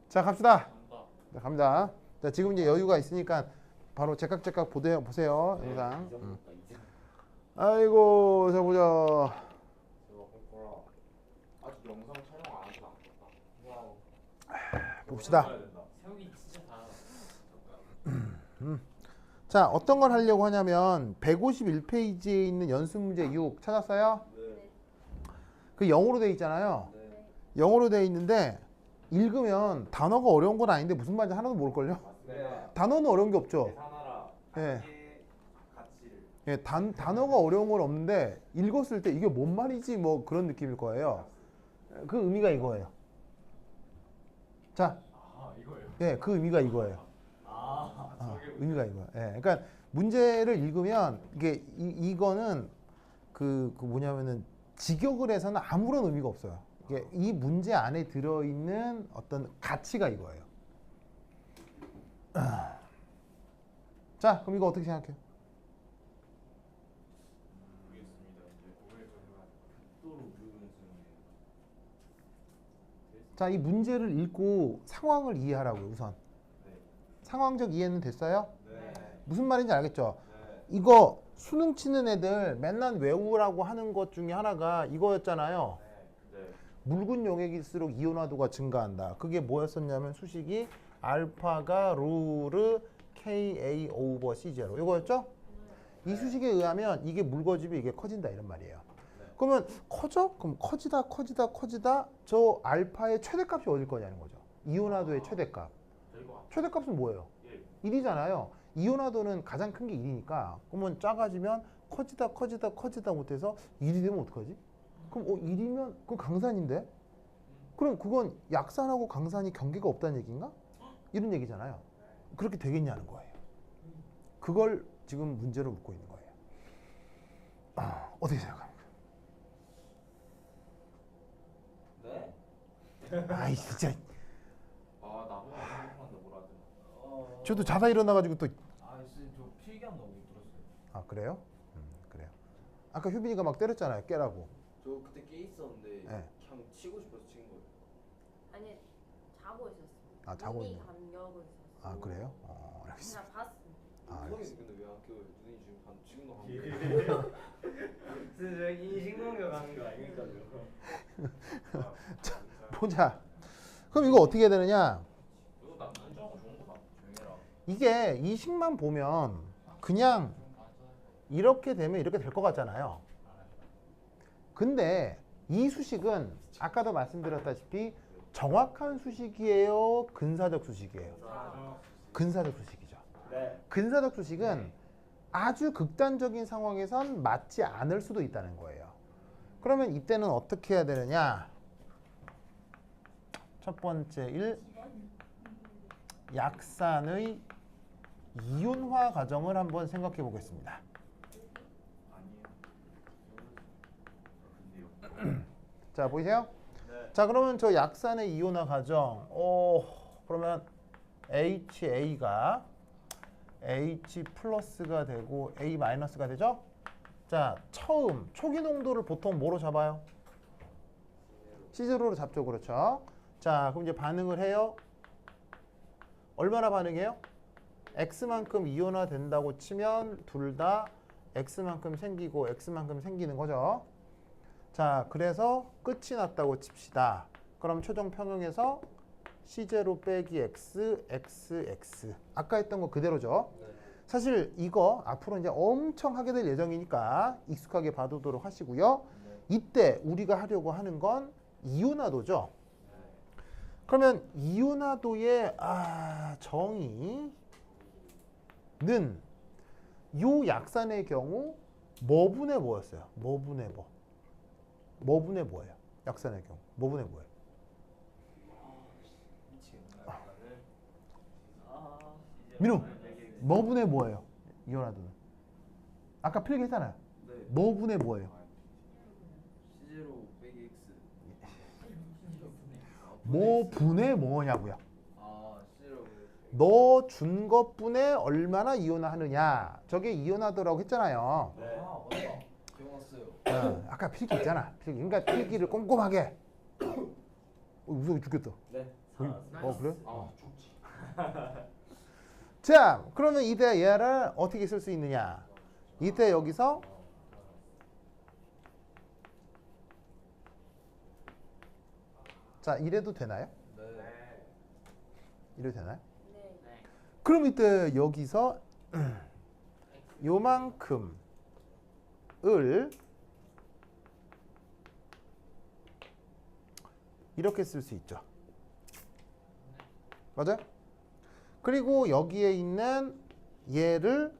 자, 갑시다. 자, 갑니다. 자, 지금 이제 여유가 있으니까 바로 제깍제깍 보세요. 영상. 아이고, 자, 보자. 아직 영상 촬영 안 하지도 않겠다. 와우. 봅시다. 세우기 진짜 다. 자, 어떤 걸 하려고 하냐면 151페이지에 있는 연습 문제 6 찾았어요? 네. 그 영어로 돼 있잖아요. 네. 영어로 돼 있는데 읽으면 단어가 어려운 건 아닌데 무슨 말인지 하나도 모를걸요? 네. 단어는 어려운 게 없죠. 계산하라. 예. 가치를. 예, 단어가 어려운 건 없는데 읽었을 때 이게 뭔 말이지 뭐 그런 느낌일 거예요. 그 의미가 이거예요. 자, 아 이거예요. 예, 그 의미가 이거예요. 의미가 이거야. 예, 그러니까 문제를 읽으면 이거는 그 뭐냐면은 직역을 해서는 아무런 의미가 없어요. 이게 이 문제 안에 들어 있는 어떤 가치가 이거예요. 자, 그럼 이거 어떻게 생각해요? 모르겠습니다. 이제 오해 저희가 극도로 불분명해요. 자, 이 문제를 읽고 상황을 이해하라고요, 우선. 네. 상황적 이해는 됐어요? 네. 무슨 말인지 알겠죠? 네. 이거 수능 치는 애들 맨날 외우라고 하는 것 중에 하나가 이거였잖아요. 네. 네. 묽은 용액일수록 이온화도가 증가한다. 그게 뭐였었냐면 수식이 알파가 루르 Ka 오버 C0 이거였죠? 이 수식에 의하면 이게 묽어지면 이게 커진다 이런 말이에요. 그러면 커져? 그럼 커지다 저 알파의 최대값이 어딜 거냐는 거죠. 이온화도의 최대값. 최대값은 뭐예요? 1이잖아요. 이온화도는 가장 큰 게 1이니까 그러면 작아지면 커지다 못해서 1이 되면 어떡하지? 그럼 1이면 그건 강산인데? 그럼 그건 약산하고 강산이 경계가 없다는 얘기인가? 이런 얘기잖아요. 그렇게 되겠냐는 거예요. 그걸 지금 문제로 묻고 있는 거예요. 어떻게 생각합니까? 네? 아이 진짜 나보다 생각하는데 뭐라 하더라. 저도 자다 일어나가지고 또 선생님 저 필기한 너무 들었어요. 아 그래요? 그래요. 아까 효빈이가 막 때렸잖아요. 깨라고. 저 그때 깨 있었는데 네. 그냥 치고 싶어서 친 거예요. 아니 자고 있었어. 아, 자고 눈이 있는 감겨고 있었어. 아 그래요? 알겠습니다. 그냥 봤어. 형이 근데 왜 안 깨워요? 눈이 지금도 감겨. 선생님 인신공격 하는 거 아닙니까? 보자. 그럼 이거 어떻게 해야 되느냐? 이거 나 안정하고 좋은 거다. 조용히 해라. 이게 이 식만 보면 그냥 이렇게 되면 이렇게 될 것 같잖아요. 근데 이 수식은 아까도 말씀드렸다시피 정확한 수식이에요? 근사적 수식이에요? 근사적 수식이죠. 네. 근사적 수식은 아주 극단적인 상황에선 맞지 않을 수도 있다는 거예요. 그러면 이때는 어떻게 해야 되느냐? 첫 번째 1. 약산의 이온화 과정을 한번 생각해 보겠습니다. 자, 보이세요? 네. 자, 그러면 저 약산의 이온화 과정. 그러면 HA가 H 플러스가 되고 A 마이너스가 되죠? 자, 처음 초기 농도를 보통 뭐로 잡아요? C0로 잡죠. 그렇죠? 자, 그럼 이제 반응을 해요. 얼마나 반응해요? X만큼 이온화 된다고 치면 둘 다 X만큼 생기고 X만큼 생기는 거죠. 자, 그래서 끝이 났다고 칩시다. 그럼 최종 평형에서 C0 빼기 X, X. 아까 했던 거 그대로죠. 네. 사실 이거 앞으로 이제 엄청 하게 될 예정이니까 익숙하게 봐두도록 하시고요. 이때 우리가 하려고 하는 건 이온화도죠. 그러면 이온화도의 정의는 요 약산의 경우 뭐분의 뭐였어요? 뭐분의 뭐? 뭐분의 뭐예요? 약산의 경우 뭐분의 뭐예요? 민우, 뭐분의 뭐예요? 이온화도는 아까 필기했잖아요. 네. 뭐분의 뭐예요? C0 빼기 X. 뭐분의 뭐냐고요? C0. 너 준 것분에 얼마나 이온화하느냐. 저게 이온화도라고 했잖아요. 네. 맞다. 기억났어요. 아까 필기 있잖아. 필기. 그러니까 필기를 꼼꼼하게. 무서워 죽겠다. 네. 그래? 아 좋지. 자, 그러면 이때 얘를 어떻게 쓸 수 있느냐? 이때 여기서 자, 이래도 되나요? 네. 이래도 되나요? 네. 그럼 이때 여기서 요만큼을 이렇게 쓸 수 있죠. 맞아요? 그리고 여기에 있는 얘를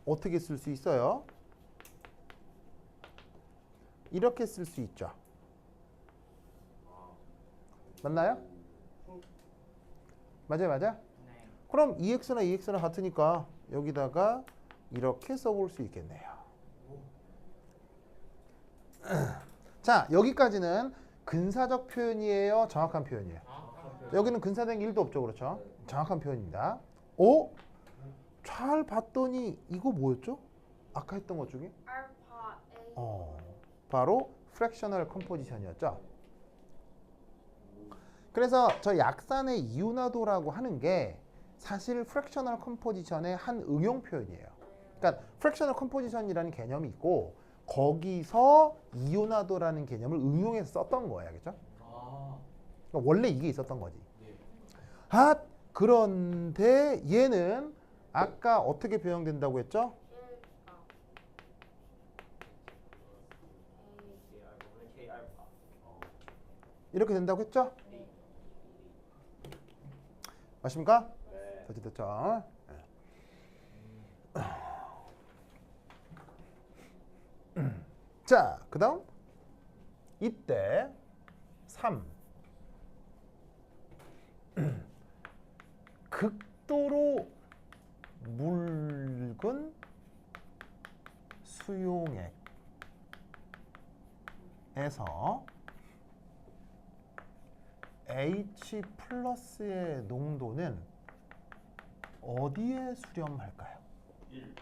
어떻게 쓸 수 있어요? 이렇게 쓸 수 있죠. 맞나요? 맞아요, 맞아? 네. 그럼 EX나 EX나 같으니까 여기다가 이렇게 써볼 수 있겠네요. 자, 여기까지는 근사적 표현이에요? 정확한 표현이에요? 여기는 근사된 게 1도 없죠, 그렇죠? 정확한 표현입니다. 오? 잘 봤더니 이거 뭐였죠? 아까 했던 것 중에? 알파 A. 바로 fractional composition이었죠. 그래서 저 약산의 이온화도라고 하는 게 사실 fractional composition의 한 응용 표현이에요. 그러니까 fractional composition이라는 개념이 있고 거기서 이온화도라는 개념을 응용해서 썼던 거예요, 그렇죠? 그러니까 원래 이게 있었던 거지. 아, 그런데 얘는 아까 어떻게 변형된다고 했죠? 1가 K 알파. 이렇게 된다고 했죠? 네. 맞습니까? 네. 됐죠? 자, 그 다음 이때 3 극도로 묽은 수용액에서 H 플러스의 농도는 어디에 수렴할까요? 1.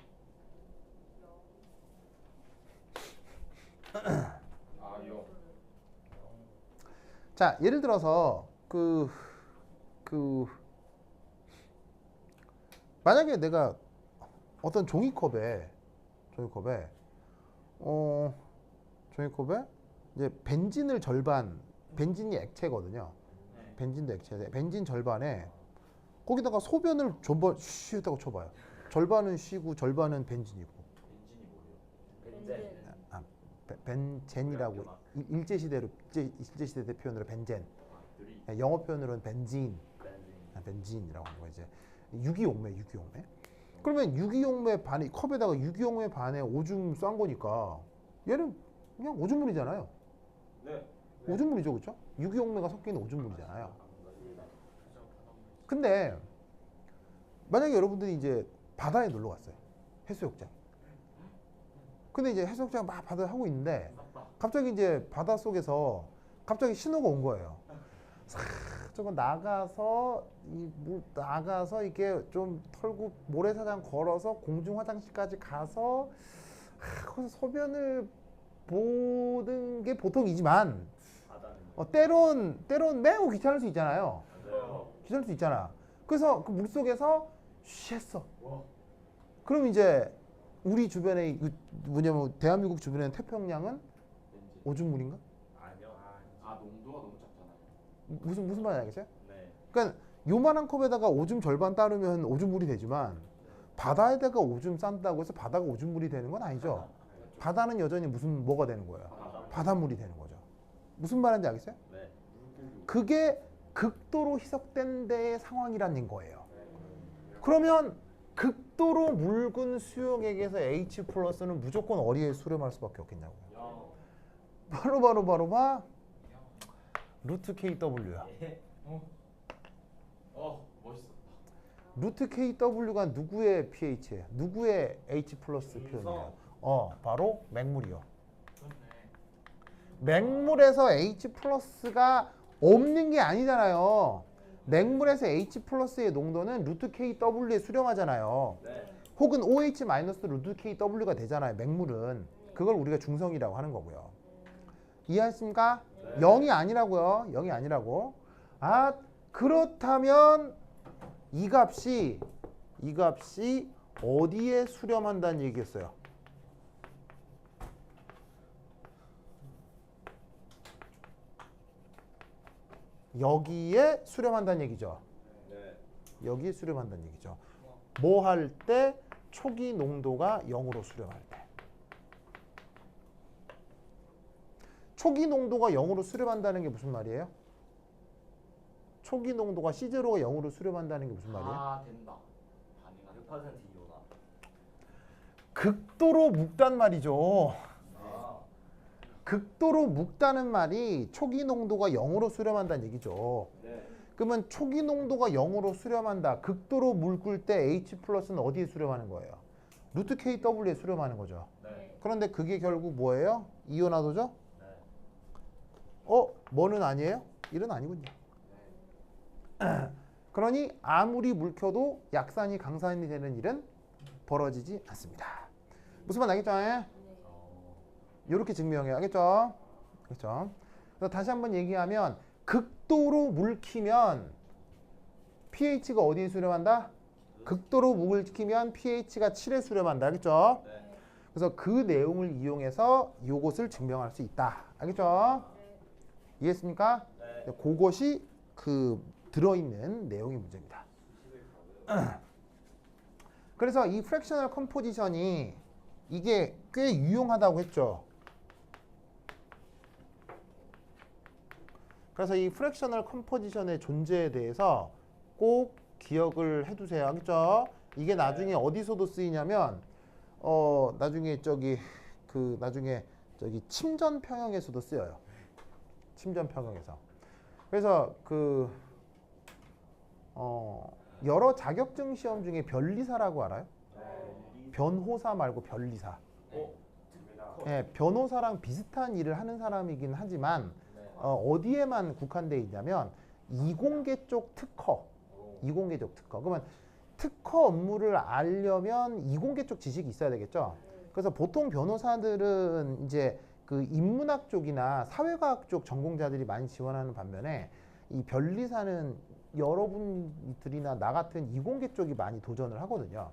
영. 자, 예를 들어서 만약에 내가 어떤 종이컵에 이제 벤진을 절반, 벤진이 액체거든요. 네. 벤진도 액체인데 벤진 절반에 거기다가 소변을 전반 쉬 했다고 쳐봐요. 절반은 쉬고 절반은 벤진이고. 벤젠. 벤젠이라고 일제시대 때 표현으로 벤젠. 들이. 영어 표현으로는 벤진. 벤젠. 벤진이라고 하는 거 이제 유기용매. 그러면 유기용매 반에 컵에다가 유기용매 반에 오줌 싼 거니까 얘는 그냥 오줌물이잖아요. 네. 오줌물이죠, 그렇죠? 유기용매가 섞여 있는 오줌물이잖아요. 맞습니다. 근데 만약에 여러분들이 이제 바다에 놀러 갔어요. 해수욕장. 근데 이제 해수욕장 막 바다 하고 있는데 갑자기 이제 바다 속에서 갑자기 신호가 온 거예요. 싹 저거 나가서 나가서 이렇게 좀 털고 모래사장 걸어서 공중 화장실까지 가서 거기서 소변을 보는 게 보통이지만 바다는. 때론 매우 귀찮을 수 있잖아요. 맞아요. 귀찮을 수 있잖아. 그래서 그 물속에서 쉬했어. 와. 그럼 이제 우리 주변에 뭐냐면 대한민국 주변에 태평양은 오줌물인가? 아니요. 아 농도가 너무 작잖아요. 무슨 말인지 알겠어요? 네. 그러니까 요만한 컵에다가 오줌 절반 따르면 오줌물이 되지만 바다에다가 오줌 싼다고 해서 바다가 오줌물이 되는 건 아니죠. 바다는 여전히 뭐가 되는 거예요? 바닷물이 되는 거죠. 무슨 말인지 알겠어요? 네. 그게 극도로 희석된 데의 상황이라는 거예요. 그러면 극도로 묽은 수용액에서 H 플러스는 무조건 어디에 수렴할 수밖에 없겠냐고요. 바로 봐. 루트 KW야. 멋있었다. 루트 KW가 누구의 pH예요? 누구의 H 플러스 표현이에요? 바로 맹물이요. 맹물에서 H 플러스가 없는 게 아니잖아요. 맹물에서 H 플러스의 농도는 루트 KW에 수렴하잖아요. 네. 혹은 OH 마이너스 루트 KW가 되잖아요. 맹물은. 그걸 우리가 중성이라고 하는 거고요. 이해하십니까? 네. 0이 아니라고요. 0이 아니라고. 그렇다면 이 값이 어디에 수렴한다는 얘기겠어요? 여기에 수렴한다는 얘기죠. 네. 여기에 수렴한다는 얘기죠. 뭐 할 때? 초기 농도가 0으로 수렴할 때. 초기 농도가 0으로 수렴한다는 게 무슨 말이에요? 초기 농도가 C0가 0으로 수렴한다는 게 무슨 말이에요? 다 된다. 가능한 100% 이온화. 극도로 묵단 말이죠. 아. 극도로 묵다는 말이 초기 농도가 0으로 수렴한다는 얘기죠. 네. 그러면 초기 농도가 0으로 수렴한다. 극도로 물 끓을 때 H 플러스는 어디에 수렴하는 거예요? 루트 KW에 수렴하는 거죠. 네. 그런데 그게 결국 뭐예요? 이온화도죠? 네. 뭐는 아니에요? 1은 아니군요. 그러니 아무리 물 켜도 약산이 강산이 되는 일은 벌어지지 않습니다. 무슨 말 알겠죠? 이렇게 증명해요. 알겠죠? 그렇죠? 그래서 다시 한번 얘기하면 극도로 물 키면 pH가 어디에 수렴한다? 극도로 물을 키면 pH가 7에 수렴한다. 알겠죠? 네. 그래서 그 내용을 이용해서 이것을 증명할 수 있다. 알겠죠? 이해했습니까? 네. 그것이 그 들어있는 내용의 문제입니다. 그래서 이 프랙셔널 컴포지션이 이게 꽤 유용하다고 했죠. 그래서 이 프랙셔널 컴포지션의 존재에 대해서 꼭 기억을 해두세요. 알겠죠? 이게 나중에 어디서도 쓰이냐면 나중에 나중에 침전 평형에서도 쓰여요. 침전 평형에서. 그래서 여러 자격증 시험 중에 변리사라고 알아요? 변호사 말고 변리사. 예, 변호사랑 비슷한 일을 하는 사람이긴 하지만 어디에만 국한되어 있냐면 이공계 쪽 특허. 이공계 쪽 특허. 그러면 특허 업무를 알려면 이공계 쪽 지식이 있어야 되겠죠. 그래서 보통 변호사들은 이제 그 인문학 쪽이나 사회과학 쪽 전공자들이 많이 지원하는 반면에 이 변리사는 여러분들이나 나 같은 이공계 쪽이 많이 도전을 하거든요.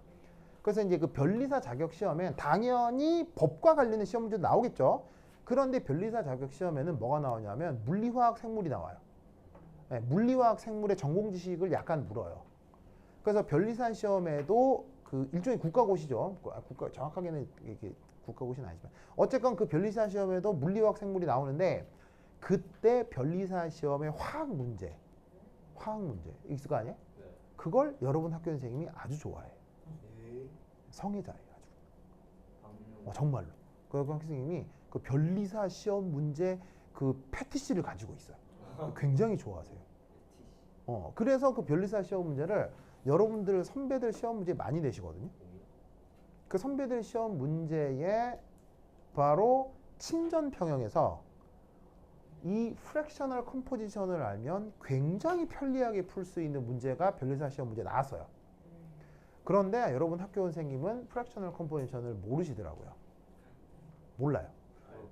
그래서 이제 그 변리사 자격 시험엔 당연히 법과 관련된 시험 문제도 나오겠죠. 그런데 변리사 자격 시험에는 뭐가 나오냐면 물리화학 생물이 나와요. 네, 물리화학 생물의 전공 지식을 약간 물어요. 그래서 변리사 시험에도 그 일종의 국가고시죠. 국가 정확하게는 이게 국가고시는 아니지만 어쨌건 그 변리사 시험에도 물리화학 생물이 나오는데 그때 변리사 시험의 화학 문제 있을 거 아니에요? 네. 그걸 여러분 학교 선생님이 아주 좋아해요. 성애자예요, 아주. 정말로. 그 학교 선생님이 그 변리사 시험 문제 그 패티시를 가지고 있어요. 굉장히 좋아하세요. 그래서 그 변리사 시험 문제를 여러분들 선배들 시험 문제 많이 내시거든요. 그 선배들 시험 문제에 바로 침전 평형에서 이 프랙셔널 컴포지션을 알면 굉장히 편리하게 풀 수 있는 문제가 변리사 시험 문제 나왔어요. 그런데 여러분 학교 선생님은 프랙셔널 컴포지션을 모르시더라고요. 몰라요.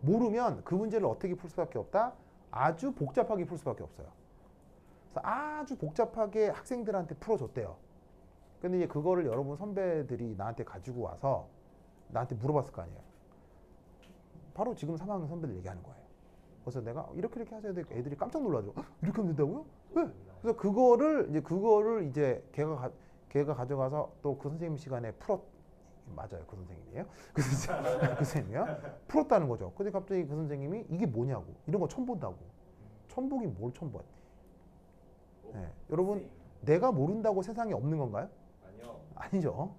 모르면 그 문제를 어떻게 풀 수밖에 없다? 아주 복잡하게 풀 수밖에 없어요. 그래서 아주 복잡하게 학생들한테 풀어줬대요. 근데 이제 그거를 여러분 선배들이 나한테 가지고 와서 나한테 물어봤을 거 아니에요. 바로 지금 3학년 선배들 얘기하는 거예요. 그래서 내가 이렇게 하셔야 돼. 애들이 깜짝 놀라죠. 이렇게 하면 된다고요? 네. 그래서 그거를 이제 걔가 가져가서 또 그 선생님 시간에 맞아요. 그 선생님이에요. 그 선생님이요. 풀었다는 거죠. 근데 갑자기 그 선생님이 이게 뭐냐고. 이런 거 처음 본다고. 처음 보긴 뭘 처음 봐. 네. 여러분 내가 모른다고 세상에 없는 건가요? 아니요. 아니죠.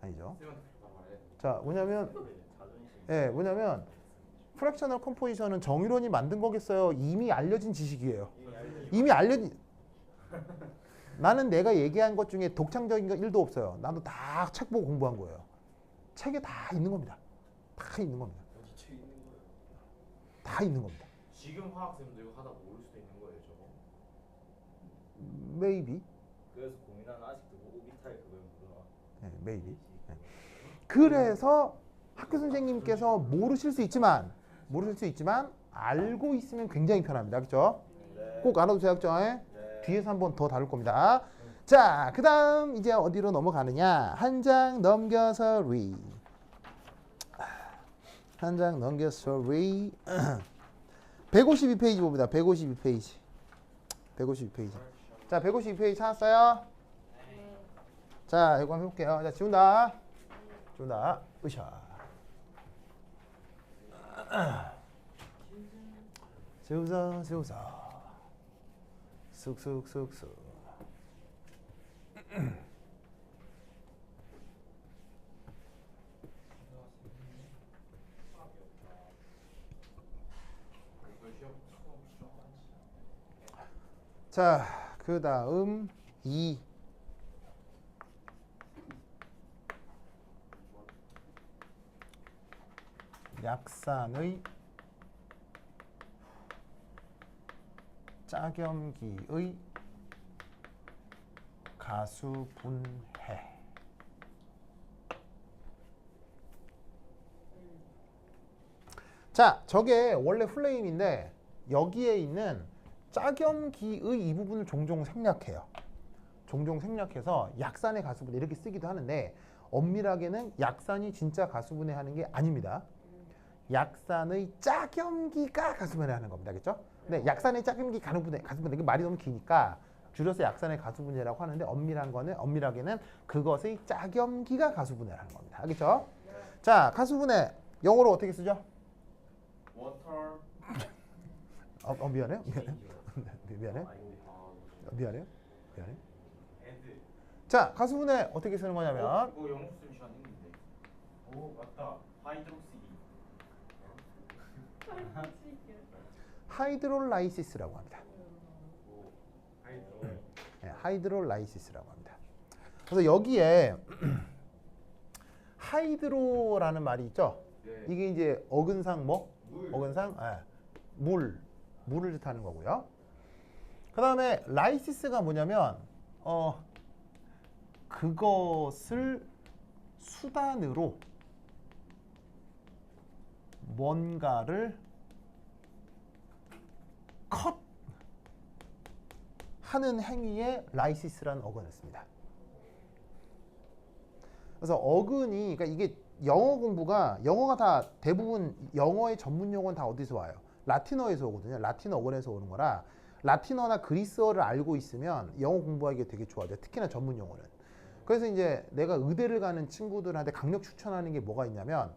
아니죠. 쌤한테 말해. 자, 뭐냐면 자존심. 뭐냐면 프랙셔널 컴포지션은 정의론이 만든 거겠어요? 이미 알려진 지식이에요. 이미 알려진 나는 내가 얘기한 것 중에 독창적인 거 1도 없어요. 나도 다 책 보고 공부한 거예요. 책에 다 있는 겁니다. 다 있는 겁니다. 어디 책 있는 거예요? 다 있는 겁니다. 지금 화학쌤도 이거 하다 모를 수도 있는 거예요, 저거. Maybe. 그래서 고민하는 아직도 오비탈 그걸 모르나. 네, maybe. 네. 그래서 학교 선생님께서 모르실 수 있지만 알고 있으면 굉장히 편합니다. 그렇죠? 네. 꼭 알아두세요. 학교. 네. 뒤에서 한 번 더 다룰 겁니다. 자, 그 다음 이제 어디로 넘어가느냐. 한 장 넘겨서 read. 한 장 넘겨서 read. 152페이지 봅니다. 152페이지. 152페이지. 자, 152페이지 찾았어요? 자, 이거 한번 해볼게요. 자, 지운다. 지운다. 으쌰. 지우자, 지우자. 쑥쑥쑥쑥. 자, 그 다음 2. 약산의 짝염기의 가수분해. 자, 저게 원래 플레임인데 여기에 있는 짝염기의 이 부분을 종종 생략해요. 종종 생략해서 약산의 가수분해 이렇게 쓰기도 하는데 엄밀하게는 약산이 진짜 가수분해 하는 게 아닙니다. 약산의 짝염기가 가수분해 하는 겁니다. 알겠죠? 근데 약산의 짝염기 가수분해 이게 말이 너무 기니까 줄여서 약산의 가수분해라고 하는데 엄밀하게는 그것의 짝염기가 가수분해라는 겁니다. 알겠죠? 자, 가수분해 영어로 어떻게 쓰죠? 워터 미안해요. 미안해요. 미안해요. 애드. 자, 가수분해 어떻게 쓰는 거냐면 이거 영어 쌤 시간 했는데. 오 맞다. 하이드록시. 하이드롤라이시스라고 합니다. 하이드로. 네, 하이드롤라이시스라고 합니다. 그래서 여기에 하이드로라는 말이 있죠. 네. 이게 이제 어근상 뭐? 물. 어근상 물을 뜻하는 거고요. 그 다음에 라이시스가 뭐냐면 그것을 수단으로 뭔가를 컷 하는 행위에 라이시스라는 어근을 씁니다. 그래서 어근이 그러니까 이게 영어 공부가 영어가 다 대부분 영어의 전문 용어는 다 어디서 와요? 라틴어에서 오거든요. 라틴어 어근에서 오는 거라 라틴어나 그리스어를 알고 있으면 영어 공부하기가 되게 좋아져요. 특히나 전문 용어는. 그래서 이제 내가 의대를 가는 친구들한테 강력 추천하는 게 뭐가 있냐면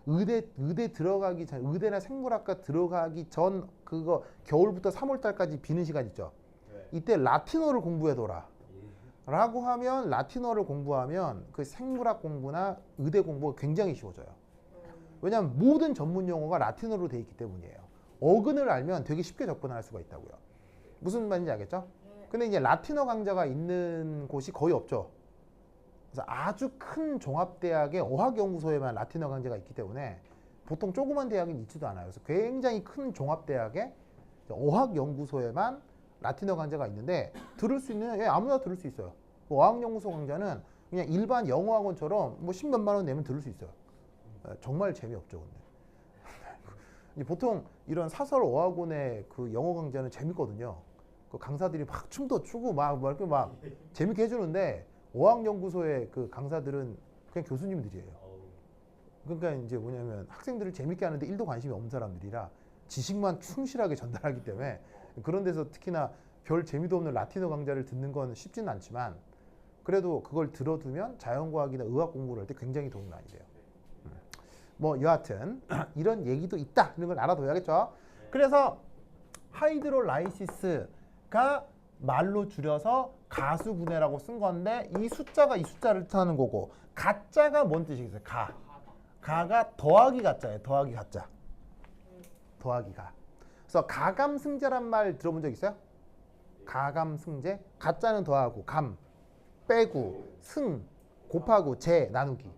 의대 들어가기 전 의대나 생물학과 들어가기 전 그거 겨울부터 3월 달까지 비는 시간 있죠. 네. 이때 라틴어를 공부해둬라. 라고 하면 라틴어를 공부하면 그 생물학 공부나 의대 공부가 굉장히 쉬워져요. 왜냐하면 모든 전문 용어가 라틴어로 돼 있기 때문이에요. 어근을 알면 되게 쉽게 접근할 수가 있다고요. 무슨 말인지 알겠죠? 근데 이제 라틴어 강좌가 있는 곳이 거의 없죠. 그래서 아주 큰 종합대학의 어학연구소에만 라틴어 강좌가 있기 때문에 보통 조그만 대학은 있지도 않아요. 그래서 굉장히 큰 종합대학의 어학연구소에만 라틴어 강좌가 있는데 들을 수 있는 아무나 들을 수 있어요. 어학연구소 강좌는 그냥 일반 영어학원처럼 뭐 10몇만 원 내면 들을 수 있어요. 정말 재미없죠, 근데. 보통 이런 사설 어학원의 그 영어 강좌는 재밌거든요. 그 강사들이 막 춤도 추고 막 이렇게 막 재밌게 해주는데 어학연구소의 그 강사들은 그냥 교수님들이에요. 그러니까 이제 뭐냐면 학생들을 재밌게 하는데 1도 관심이 없는 사람들이라 지식만 충실하게 전달하기 때문에 그런 데서 특히나 별 재미도 없는 라틴어 강좌를 듣는 건 쉽지는 않지만 그래도 그걸 들어두면 자연과학이나 의학 공부를 할 때 굉장히 도움이 많이 돼요. 뭐 여하튼 이런 얘기도 있다 이런 걸 알아둬야겠죠. 그래서 하이드롤라이시스가 말로 줄여서 가수분해라고 쓴 건데 이 숫자가 이 숫자를 뜻하는 거고 가짜가 뭔 뜻이겠어요? 가가 더하기 가짜예요. 더하기 가짜. 더하기 가. 그래서 가감승제란 말 들어본 적 있어요? 가감승제? 가짜는 더하고 감 빼고 승 곱하고 제 나누기.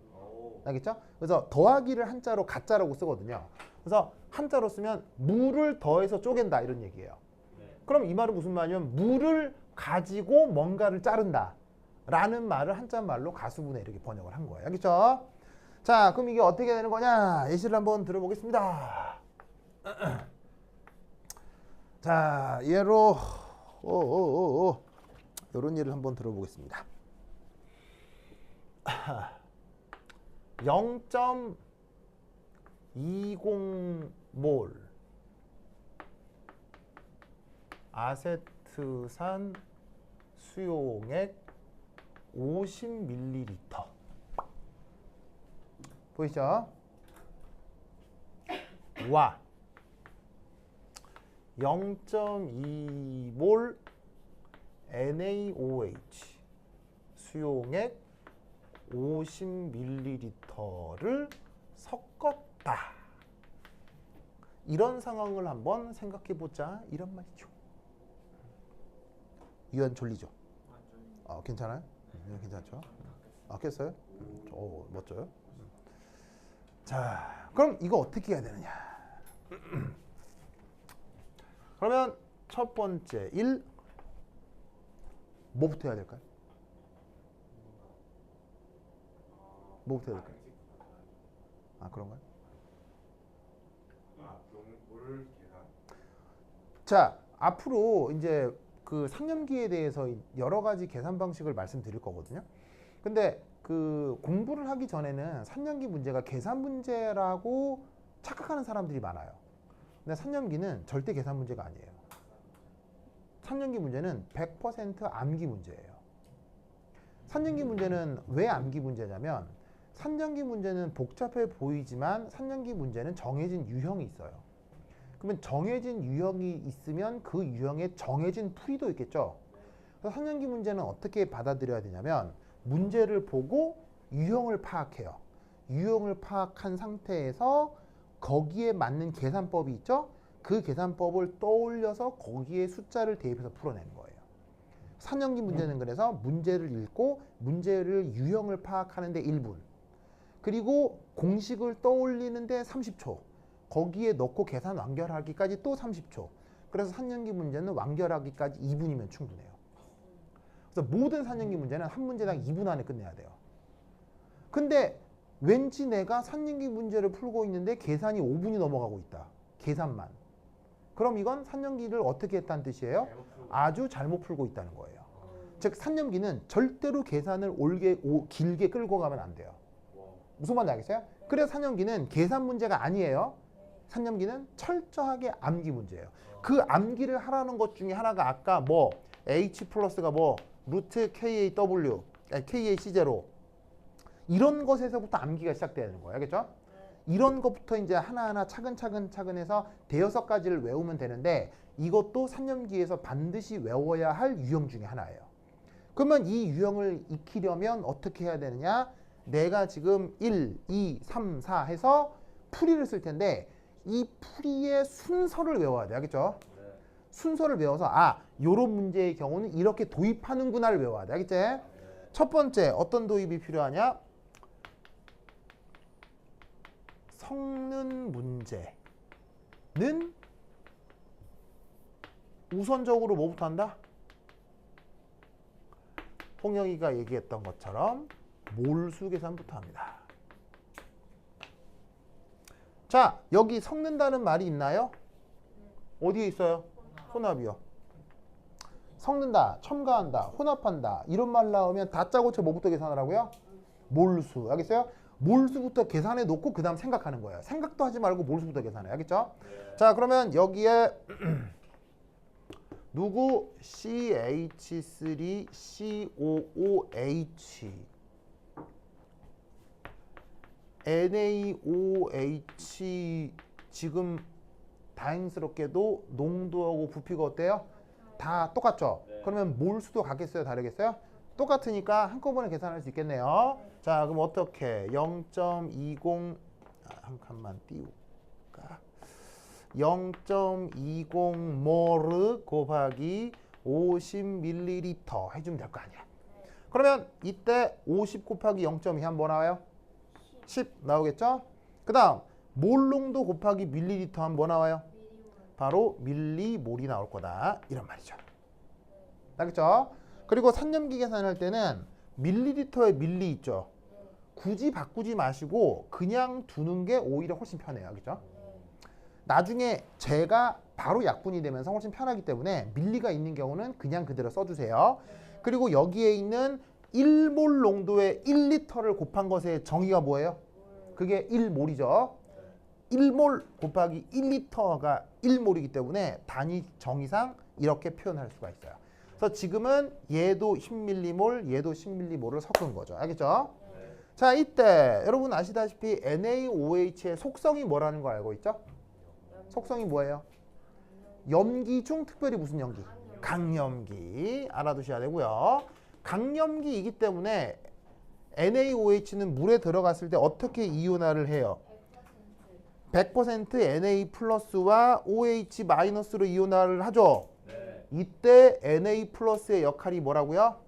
알겠죠? 그래서 더하기를 한자로 가짜라고 쓰거든요. 그래서 한자로 쓰면 물을 더해서 쪼갠다 이런 얘기예요. 그럼 이 말은 무슨 말이냐면 물을 가지고 뭔가를 자른다 라는 말을 한자말로 가수분해 이렇게 번역을 한 거예요. 알겠죠? 자, 그럼 이게 어떻게 되는 거냐? 예시를 한번 들어보겠습니다. 자, 예로 이런 예를 한번 들어보겠습니다. 0.20몰 아세트산 수용액 50ml 보이죠? 와 0.2몰 NaOH 수용액 50ml를 섞었다. 이런 상황을 한번 생각해 보자. 이런 말이죠. 유연 졸리죠? 괜찮아요? 괜찮죠? 깼어요? 멋져요. 자, 그럼 이거 어떻게 해야 되느냐? 그러면 첫 번째 1 뭐부터 해야 될까요? 뭐부터 해야 될까요? 그런가요? 뭘 계산? 자, 앞으로 이제 그 상념기에 대해서 여러 가지 계산 방식을 말씀드릴 거거든요. 근데 그 공부를 하기 전에는 상념기 문제가 계산 문제라고 착각하는 사람들이 많아요. 근데 상념기는 절대 계산 문제가 아니에요. 상념기 문제는 100% 암기 문제예요. 상념기 문제는 왜 암기 문제냐면 상념기 문제는 복잡해 보이지만 상념기 문제는 정해진 유형이 있어요. 그러면 정해진 유형이 있으면 그 유형에 정해진 풀이도 있겠죠. 그래서 상념기 문제는 어떻게 받아들여야 되냐면 문제를 보고 유형을 파악해요. 유형을 파악한 상태에서 거기에 맞는 계산법이 있죠. 그 계산법을 떠올려서 거기에 숫자를 대입해서 풀어내는 거예요. 상념기 문제는 그래서 문제를 읽고 문제를 유형을 파악하는데 1분 그리고 공식을 떠올리는데 30초 거기에 넣고 계산 완결하기까지 또 30초 그래서 상념기 문제는 완결하기까지 2분이면 충분해요. 그래서 모든 상념기 문제는 한 문제당 2분 안에 끝내야 돼요. 근데 왠지 내가 상념기 문제를 풀고 있는데 계산이 5분이 넘어가고 있다. 계산만. 그럼 이건 상념기를 어떻게 했다는 뜻이에요? 아주 잘못 풀고 있다는 거예요. 즉 상념기는 절대로 계산을 길게 끌고 가면 안 돼요. 무슨 말인지 알겠어요? 그래서 상념기는 계산 문제가 아니에요. 상념기는 철저하게 암기 문제예요. 그 암기를 하라는 것 중에 하나가 아까 뭐 H 플러스가 뭐 루트 KAW, KAC0 이런 것에서부터 암기가 시작되는 거예요. 알겠죠? 이런 것부터 이제 하나하나 차근차근 해서 대여섯 가지를 외우면 되는데 이것도 상념기에서 반드시 외워야 할 유형 중에 하나예요. 그러면 이 유형을 익히려면 어떻게 해야 되느냐? 내가 지금 1, 2, 3, 4 해서 풀이를 쓸 텐데 이 풀이의 순서를 외워야 돼요. 알겠죠? 순서를 외워서 요런 문제의 경우는 이렇게 도입하는구나를 외워야 돼. 알겠지? 첫 번째 어떤 도입이 필요하냐? 섞는 문제는 우선적으로 뭐부터 한다? 홍영이가 얘기했던 것처럼 몰수 계산부터 합니다. 자, 여기 섞는다는 말이 있나요? 어디에 있어요? 혼합이요. 섞는다, 첨가한다, 혼합한다 이런 말 나오면 다짜고짜 뭐부터 계산하라고요? 몰수. 알겠어요? 몰수부터 계산해 놓고 그 다음 생각하는 거예요. 생각도 하지 말고 몰수부터 계산해. 알겠죠? 자, 그러면 여기에 누구? CH3COOH NaOH 지금 다행스럽게도 농도하고 부피가 어때요? 다 똑같죠? 그러면 몰수도 같겠어요? 다르겠어요? 똑같으니까 한꺼번에 계산할 수 있겠네요. 자, 그럼 어떻게? 0.20 한 칸만 띄울까? 0.20몰 곱하기 50ml 해주면 될 거 아니야. 그러면 이때 50 곱하기 0.2 하면 뭐 나와요? 10 나오겠죠? 그 다음 몰농도 곱하기 밀리리터 하면 뭐 나와요? 바로 밀리몰이 나올 거다. 이런 말이죠. 알겠죠? 그리고 산염기 계산할 때는 밀리리터에 밀리 있죠? 굳이 바꾸지 마시고 그냥 두는 게 오히려 훨씬 편해요. 알겠죠? 나중에 제가 바로 약분이 되면서 훨씬 편하기 때문에 밀리가 있는 경우는 그냥 그대로 써주세요. 그리고 여기에 있는 1몰 농도의 1리터를 곱한 것의 정의가 뭐예요? 그게 1몰이죠. 1몰 곱하기 1리터가 1몰이기 때문에 단위 정의상 이렇게 표현할 수가 있어요. 그래서 지금은 얘도 10m몰, 얘도 10m몰을 섞은 거죠. 알겠죠? 자, 이때 여러분 아시다시피 NaOH의 속성이 뭐라는 거 알고 있죠? 속성이 뭐예요? 염기 중 특별히 무슨 염기? 강염기. 알아두셔야 되고요. 강염기이기 때문에 NaOH는 물에 들어갔을 때 어떻게 이온화를 해요? 100% Na 플러스와 OH 마이너스로 이온화를 하죠. 이때 Na 플러스의 역할이 뭐라고요?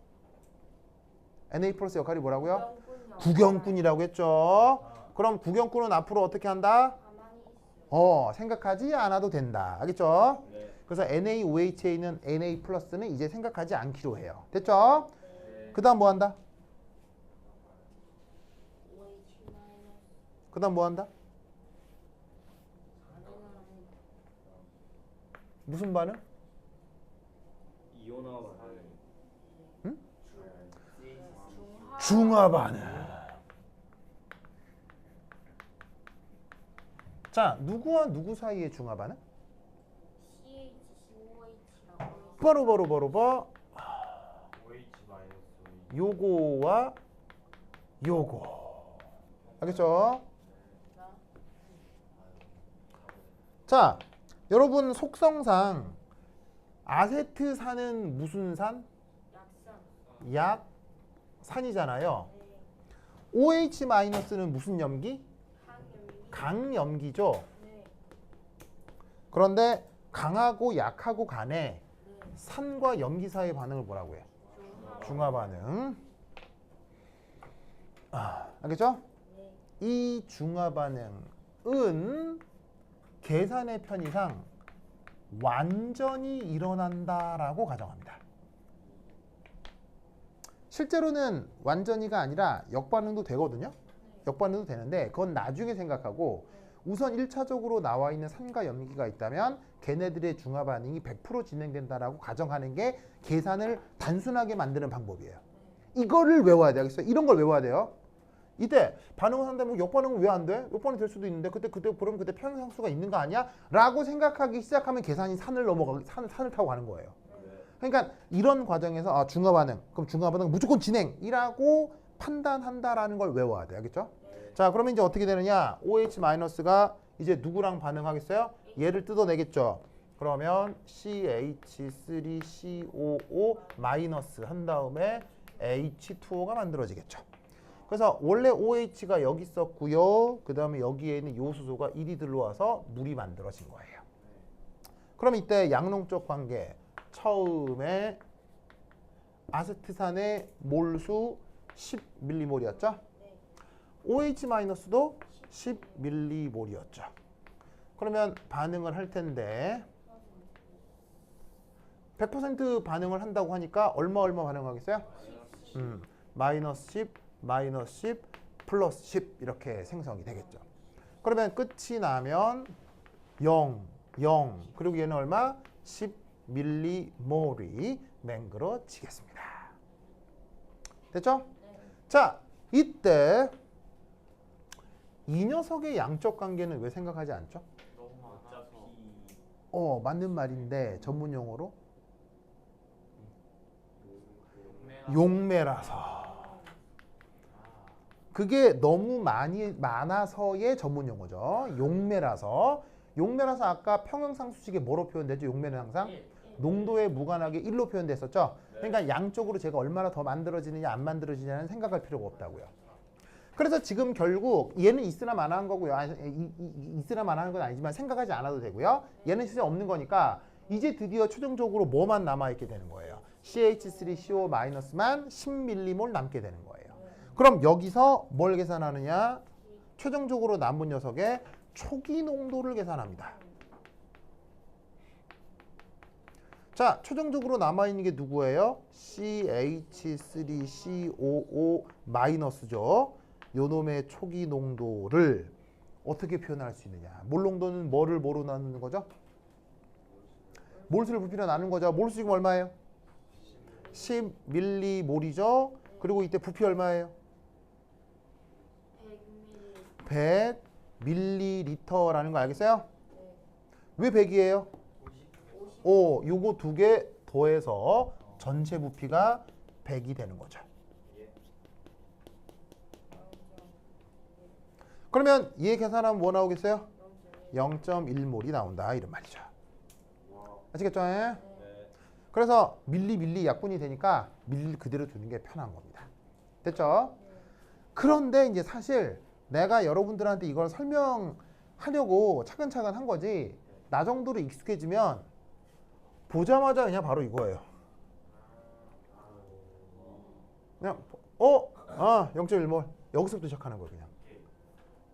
Na 플러스 역할이 뭐라고요? 구경꾼이라고 했죠. 그럼 구경꾼은 앞으로 어떻게 한다? 생각하지 않아도 된다. 알겠죠? 그래서 NaOH에 있는 Na 플러스는 이제 생각하지 않기로 해요. 됐죠? 그 다음 뭐 한다? 그 다음 뭐 한다? 무슨 반응? 이온화 반응. 응? 중화 반응. 자, 누구와 누구 사이의 중화 반응? CH, COH라고 바로 OH 마이너스 요거와 요거. 알겠죠? 자, 여러분 속성상 아세트산은 무슨 산? 약산, 약산이잖아요. OH-는 무슨 염기? 강염기, 강염기죠. 네, 그런데 강하고 약하고 간에 네, 산과 염기 사이의 반응을 뭐라고 해요? 중화 반응. 알겠죠? 네, 이 중화 반응은 계산의 편의상 완전히 일어난다라고 가정합니다. 실제로는 완전히가 아니라 역반응도 되거든요. 역반응도 되는데 그건 나중에 생각하고 우선 1차적으로 나와 있는 산과 염기가 있다면 걔네들의 중화 반응이 100% 진행된다라고 가정하는 게 계산을 단순하게 만드는 방법이에요. 이거를 외워야 돼요. 알겠어요? 이런 걸 외워야 돼요. 이때 반응을 한다면 역반응은 왜 안 돼? 역반응이 될 수도 있는데 그때 그러면 그때 평행상수가 있는 거 아니야? 라고 생각하기 시작하면 계산이 산을 타고 가는 거예요. 그러니까 이런 과정에서 중화 반응, 그럼 중화 반응 무조건 진행이라고 판단한다라는 걸 외워야 돼. 알겠죠? 자, 그러면 이제 어떻게 되느냐? OH-가 이제 누구랑 반응하겠어요? 얘를 뜯어내겠죠. 그러면 CH3COO- 한 다음에 H2O가 만들어지겠죠. 그래서 원래 OH가 여기 있었고요. 그 다음에 여기에 있는 요수소가 1이 들어와서 물이 만들어진 거예요. 그럼 이때 양농적 관계 처음에 아세트산의 몰수 10m몰이었죠. OH-도 10m몰이었죠. 그러면 반응을 할 텐데 100% 반응을 한다고 하니까 얼마 반응하겠어요? 마이너스 10, 마이너스 10, 플러스 10 이렇게 생성이 되겠죠. 그러면 끝이 나면 0, 0 그리고 얘는 얼마? 10m몰이 맹그러지겠습니다. 됐죠? 자, 이때 이 녀석의 양적 관계는 왜 생각하지 않죠? 맞는 말인데 전문 용어로 용매라서. 그게 너무 많아서의 전문 용어죠. 용매라서. 용매라서 아까 평형상수식에 뭐로 표현되죠? 용매는 항상 농도에 무관하게 1로 표현됐었죠. 그러니까 양쪽으로 제가 얼마나 더 만들어지느냐 안 만들어지냐는 생각할 필요가 없다고요. 그래서 지금 결국 얘는 있으나 마나한 거고요. 있으나 마나한 건 아니지만 생각하지 않아도 되고요. 얘는 실제 없는 거니까 이제 드디어 최종적으로 뭐만 남아있게 되는 거예요. CH3CO-만 10m몰 남게 되는 거예요. 그럼 여기서 뭘 계산하느냐? 최종적으로 남은 녀석의 초기 농도를 계산합니다. 자, 최종적으로 남아있는 게 누구예요? CH3COO-죠. 요 놈의 초기 농도를 어떻게 표현할 수 있느냐? 몰 농도는 뭐를 뭐로 나누는 거죠? 몰수를 부피로 나누는 거죠. 몰수 지금 얼마예요? 10m몰이죠. 그리고 이때 부피 얼마예요? 100ml. 100ml라는 거 알겠어요? 네. 왜 100이에요? 50. 오, 요거 두 개 더해서 전체 부피가 100이 되는 거죠. 그러면 얘 계산하면 뭐 나오겠어요? 0.1몰이 나온다 이런 말이죠. 아시겠죠? 예? 그래서 밀리 약분이 되니까 밀리 그대로 두는 게 편한 겁니다. 됐죠? 그런데 이제 사실 내가 여러분들한테 이걸 설명하려고 차근차근 한 거지 나 정도로 익숙해지면 보자마자 그냥 바로 이거예요. 그냥 0.1몰 여기서부터 시작하는 거예요. 그냥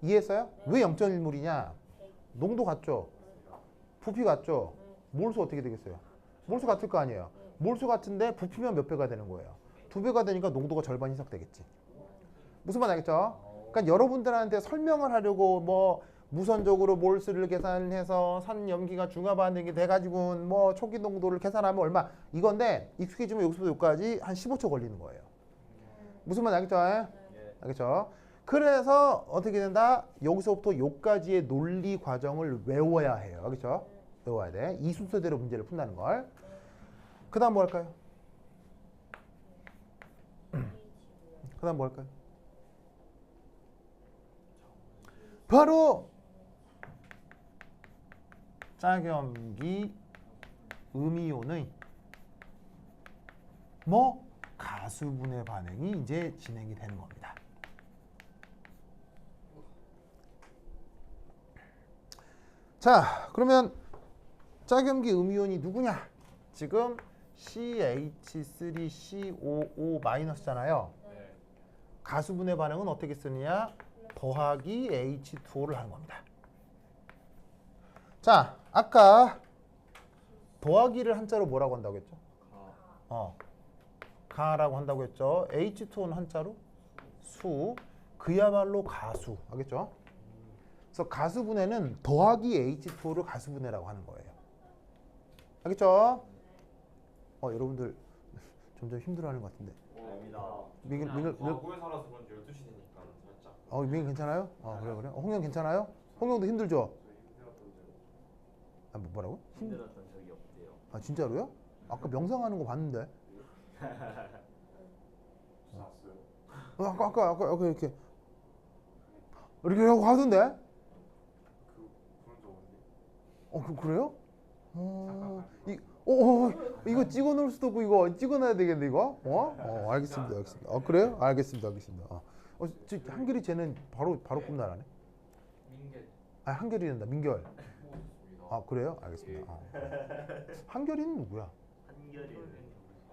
이해했어요? 왜 0.1몰이냐? 농도 같죠? 부피 같죠? 몰수 어떻게 되겠어요? 몰수 같을 거 아니에요. 몰수 같은데 부피면 몇 배가 되는 거예요? 2배가 되니까 농도가 절반 희석되겠지. 무슨 말 알겠죠? 그러니까 여러분들한테 설명을 하려고 뭐 무선적으로 몰수를 계산해서 산염기가 중화 반응이 돼가지고 뭐 초기 농도를 계산하면 얼마 이건데 익숙해지면 여기서부터 여기까지 한 15초 걸리는 거예요. 무슨 말 알겠죠? 알겠죠? 그래서 어떻게 된다? 여기서부터 여기까지의 논리 과정을 외워야 해요. 알겠죠? 외워야 돼. 이 순서대로 문제를 푼다는 걸. 그 다음 뭐 할까요? 그 다음 뭐 할까요? 바로 짝염기 음이온의 가수분해 반응이 이제 진행이 되는 겁니다. 자, 그러면 짝염기 음이온이 누구냐? 지금 CH3COO-잖아요. 가수분해 반응은 어떻게 쓰느냐? 더하기 H2O를 하는 겁니다. 자, 아까 더하기를 한자로 뭐라고 한다고 했죠? 가라고 한다고 했죠. H2O는 한자로 수. 그야말로 가수. 알겠죠? 그래서 가수분해는 더하기 H2O를 가수분해라고 하는 거예요. 알겠죠? 여러분들 점점 힘들어하는 것 같은데. 민규 과거에 살아서 그런지 12시 되니까 살짝 민규 괜찮아요? 그래. 홍영 괜찮아요? 홍영도 힘들죠? 뭐라고? 힘들었던 적이 없대요. 진짜로요? 아까 명상하는 거 봤는데. 샀어요. 아까 이렇게 하고 하던데? 그런 적 없는데. 그래요? 이거 찍어 놓을 수도 없고 이거 찍어 놔야 되겠네 이거. 알겠습니다. 그래요? 알겠습니다. 한결이 쟤는 바로 꿈나라네. 민결. 한결이 된다. 민결. 그래요? 알겠습니다. 한결이는 누구야?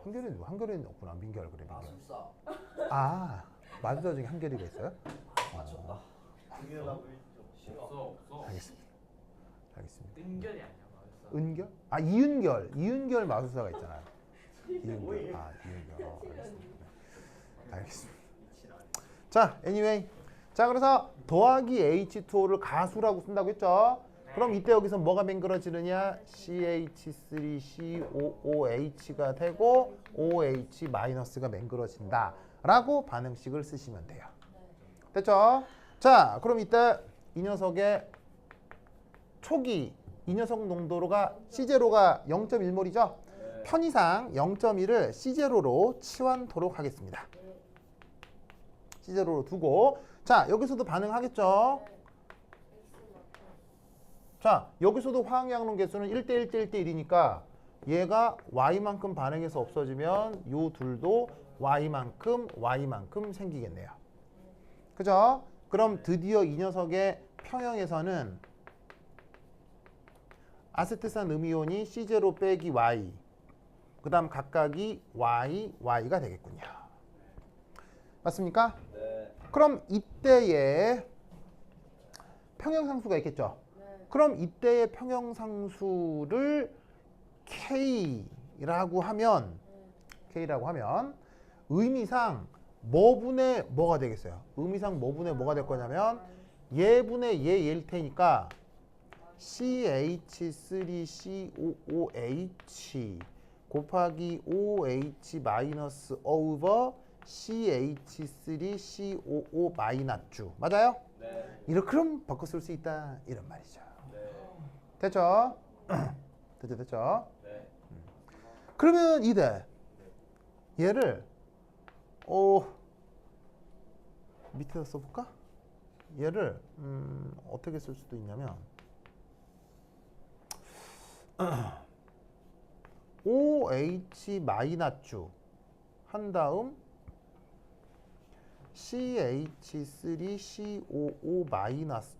한결이는 누구? 한결이는 없구나. 민결 그래. 민결. 마술사 중에 한결이가 있어요? 맞췄다. 없어. 알겠습니다. 은결이 아니야 마술사. 은결? 이은결 마술사가 있잖아요. 이은결. 이은결. 알겠습니다. 자, anyway. 자, 그래서 더하기 H2O를 가수라고 쓴다고 했죠? 그럼 이때 여기서 뭐가 맹글어지느냐? CH3COOH가 되고 OH-가 맹글어진다. 라고 반응식을 쓰시면 돼요. 됐죠? 자, 그럼 이때 이 녀석의 초기 이 녀석 농도가 C0가 0.1몰이죠? 편의상 0.1을 C0로 치환토록 하겠습니다. C0로 두고 자, 여기서도 반응하겠죠? 자, 여기서도 화학양론 개수는 1대1 대 1대1이니까 얘가 Y만큼 반응해서 없어지면 요 둘도 Y만큼 생기겠네요. 그죠? 그럼 드디어 이 녀석의 평형에서는 아세트산 음이온이 C0 빼기 Y 그 다음 각각이 Y가 되겠군요. 맞습니까? 네. 그럼 이때의 평형상수가 있겠죠? 그럼 이때의 평형상수를 K라고 하면 의미상 뭐분의 뭐가 되겠어요? 의미상 뭐분의 뭐가 될 거냐면 얘분의 얘일 테니까 CH3COOH 곱하기 OH 마이너스 over CH3COO 마이너스 맞아요? 네. 이렇게 그럼 바꿔 쓸 수 있다 이런 말이죠. 네. 됐죠? 됐죠? 네. 그러면 이대 얘를 밑에다 써볼까? 얘를 어떻게 쓸 수도 있냐면 OH 마이너스 한 다음 CH3COO 마이너스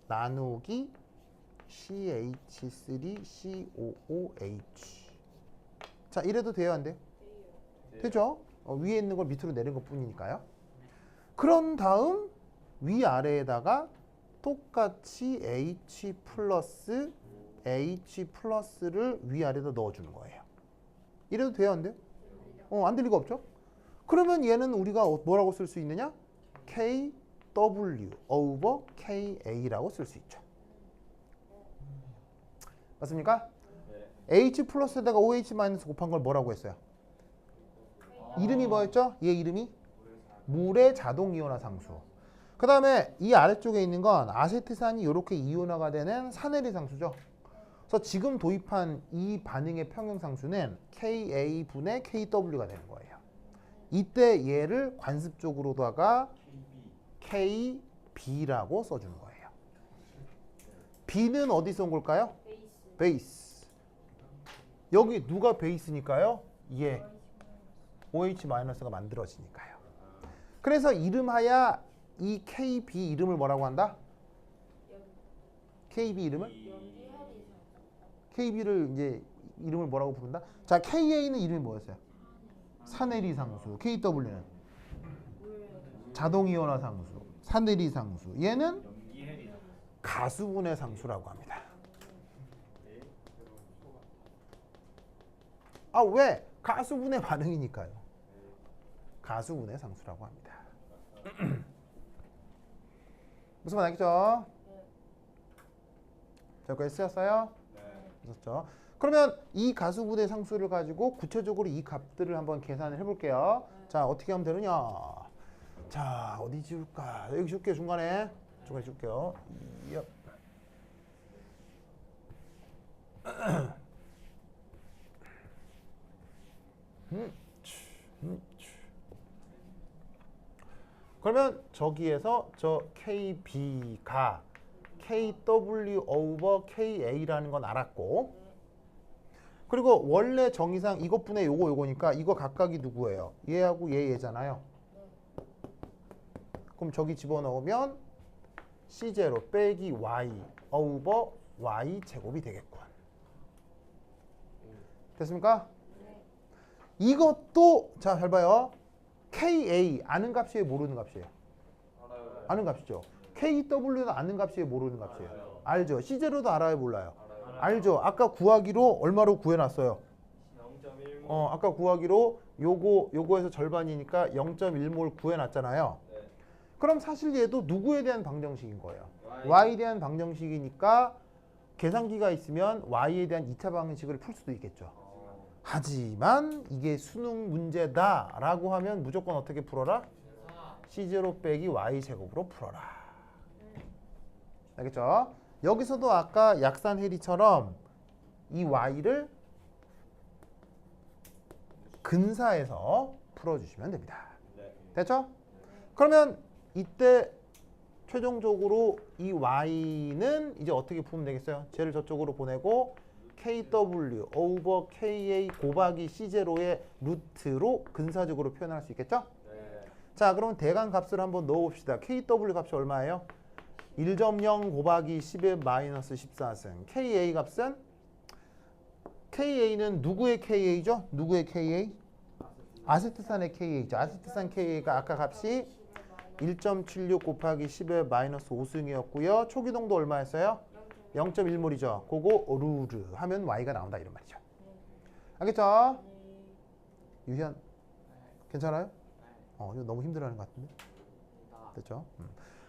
나누기 CH3COOH 자 이래도 돼요 안 돼요? 되죠? 위에 있는 걸 밑으로 내린 것 뿐이니까요. 그런 다음 위아래에다가 똑같이 H 플러스 H 플러스를 위아래에다 넣어주는 거예요. 이래도 돼요 안 돼요? 안 될 리가 없죠? 그러면 얘는 우리가 뭐라고 쓸 수 있느냐? KW over KA라고 쓸 수 있죠. 맞습니까? 네. H 플러스에다가 OH 마이너스 곱한 걸 뭐라고 했어요? 이름이 뭐였죠? 얘 이름이? 물의 자동 이온화 상수. 그 다음에 이 아래쪽에 있는 건 아세트산이 이렇게 이온화가 되는 산에리 상수죠. 그래서 지금 도입한 이 반응의 평형 상수는 Ka 분의 KW가 되는 거예요. 이때 얘를 관습적으로다가 KB라고 써주는 거예요. B는 어디서 온 걸까요? 베이스. 여기 누가 베이스니까요? 얘. OH-가 만들어지니까요. 그래서 이름하야 이 KB 이름을 뭐라고 한다? KB 이름을? KB를 이제 이름을 뭐라고 부른다? 자, KA는 이름이 뭐였어요? 산에리 상수. KW는 자동 이온화 상수. 산에리 상수. 얘는 가수분해 상수라고 합니다. 아, 왜? 가수분해 반응이니까요. 가수분해 상수라고 합니다. 무슨 말 알겠죠? 자, 여기까지 쓰였어요? 그렇죠. 그러면 이 가수분해 상수를 가지고 구체적으로 이 값들을 한번 계산을 해볼게요. 자, 어떻게 하면 되느냐? 자, 어디 지울까? 여기 줄게요, 중간에. 중간에 줄게요. 그러면 저기에서 저 KB가 KW over KA라는 건 알았고, 그리고 원래 정의상 이것분의 요거니까 이거 각각이 누구예요? 얘하고 얘잖아요. 그럼 저기 집어넣으면 C0 빼기 Y over Y 제곱이 되겠군. 됐습니까? 이것도 자, 잘 봐요. KA 아는 값이에요, 모르는 값이에요? 아는 값이죠. KW는 아는 값이에요, 모르는 값이에요? 알죠. C0도 알아요, 몰라요? 알죠. 아까 구하기로 얼마로 구해놨어요? 0.1몰. 아까 구하기로 요거에서 절반이니까 0.1몰 구해놨잖아요. 네. 그럼 사실 얘도 누구에 대한 방정식인 거예요? Y에 대한 방정식이니까 계산기가 있으면 Y에 대한 2차 방정식을 풀 수도 있겠죠. 하지만 이게 수능 문제다라고 하면 무조건 어떻게 풀어라? C0 빼기 Y 제곱으로 풀어라. 알겠죠? 여기서도 아까 약산 해리처럼 이 Y를 근사해서 풀어주시면 됩니다. 됐죠? 그러면 이때 최종적으로 이 Y는 이제 어떻게 풀면 되겠어요? 쟤를 저쪽으로 보내고 KW over KA 곱하기 C0의 루트로 근사적으로 표현할 수 있겠죠? 네. 자, 그럼 대강 값을 한번 넣어봅시다. KW 값이 얼마예요? 1.0 곱하기 10의 마이너스 14승. KA 값은? KA는 누구의 KA죠? 누구의 KA? 아세트산의 KA죠. 아세트산 KA가 아까 값이 1.76 곱하기 10의 마이너스 5승이었고요. 초기동도 얼마였어요? 0.1몰이죠. 그거 루르 하면 Y가 나온다 이런 말이죠. 알겠죠? 유현 괜찮아요? 이거 너무 힘들어하는 것 같은데. 됐죠?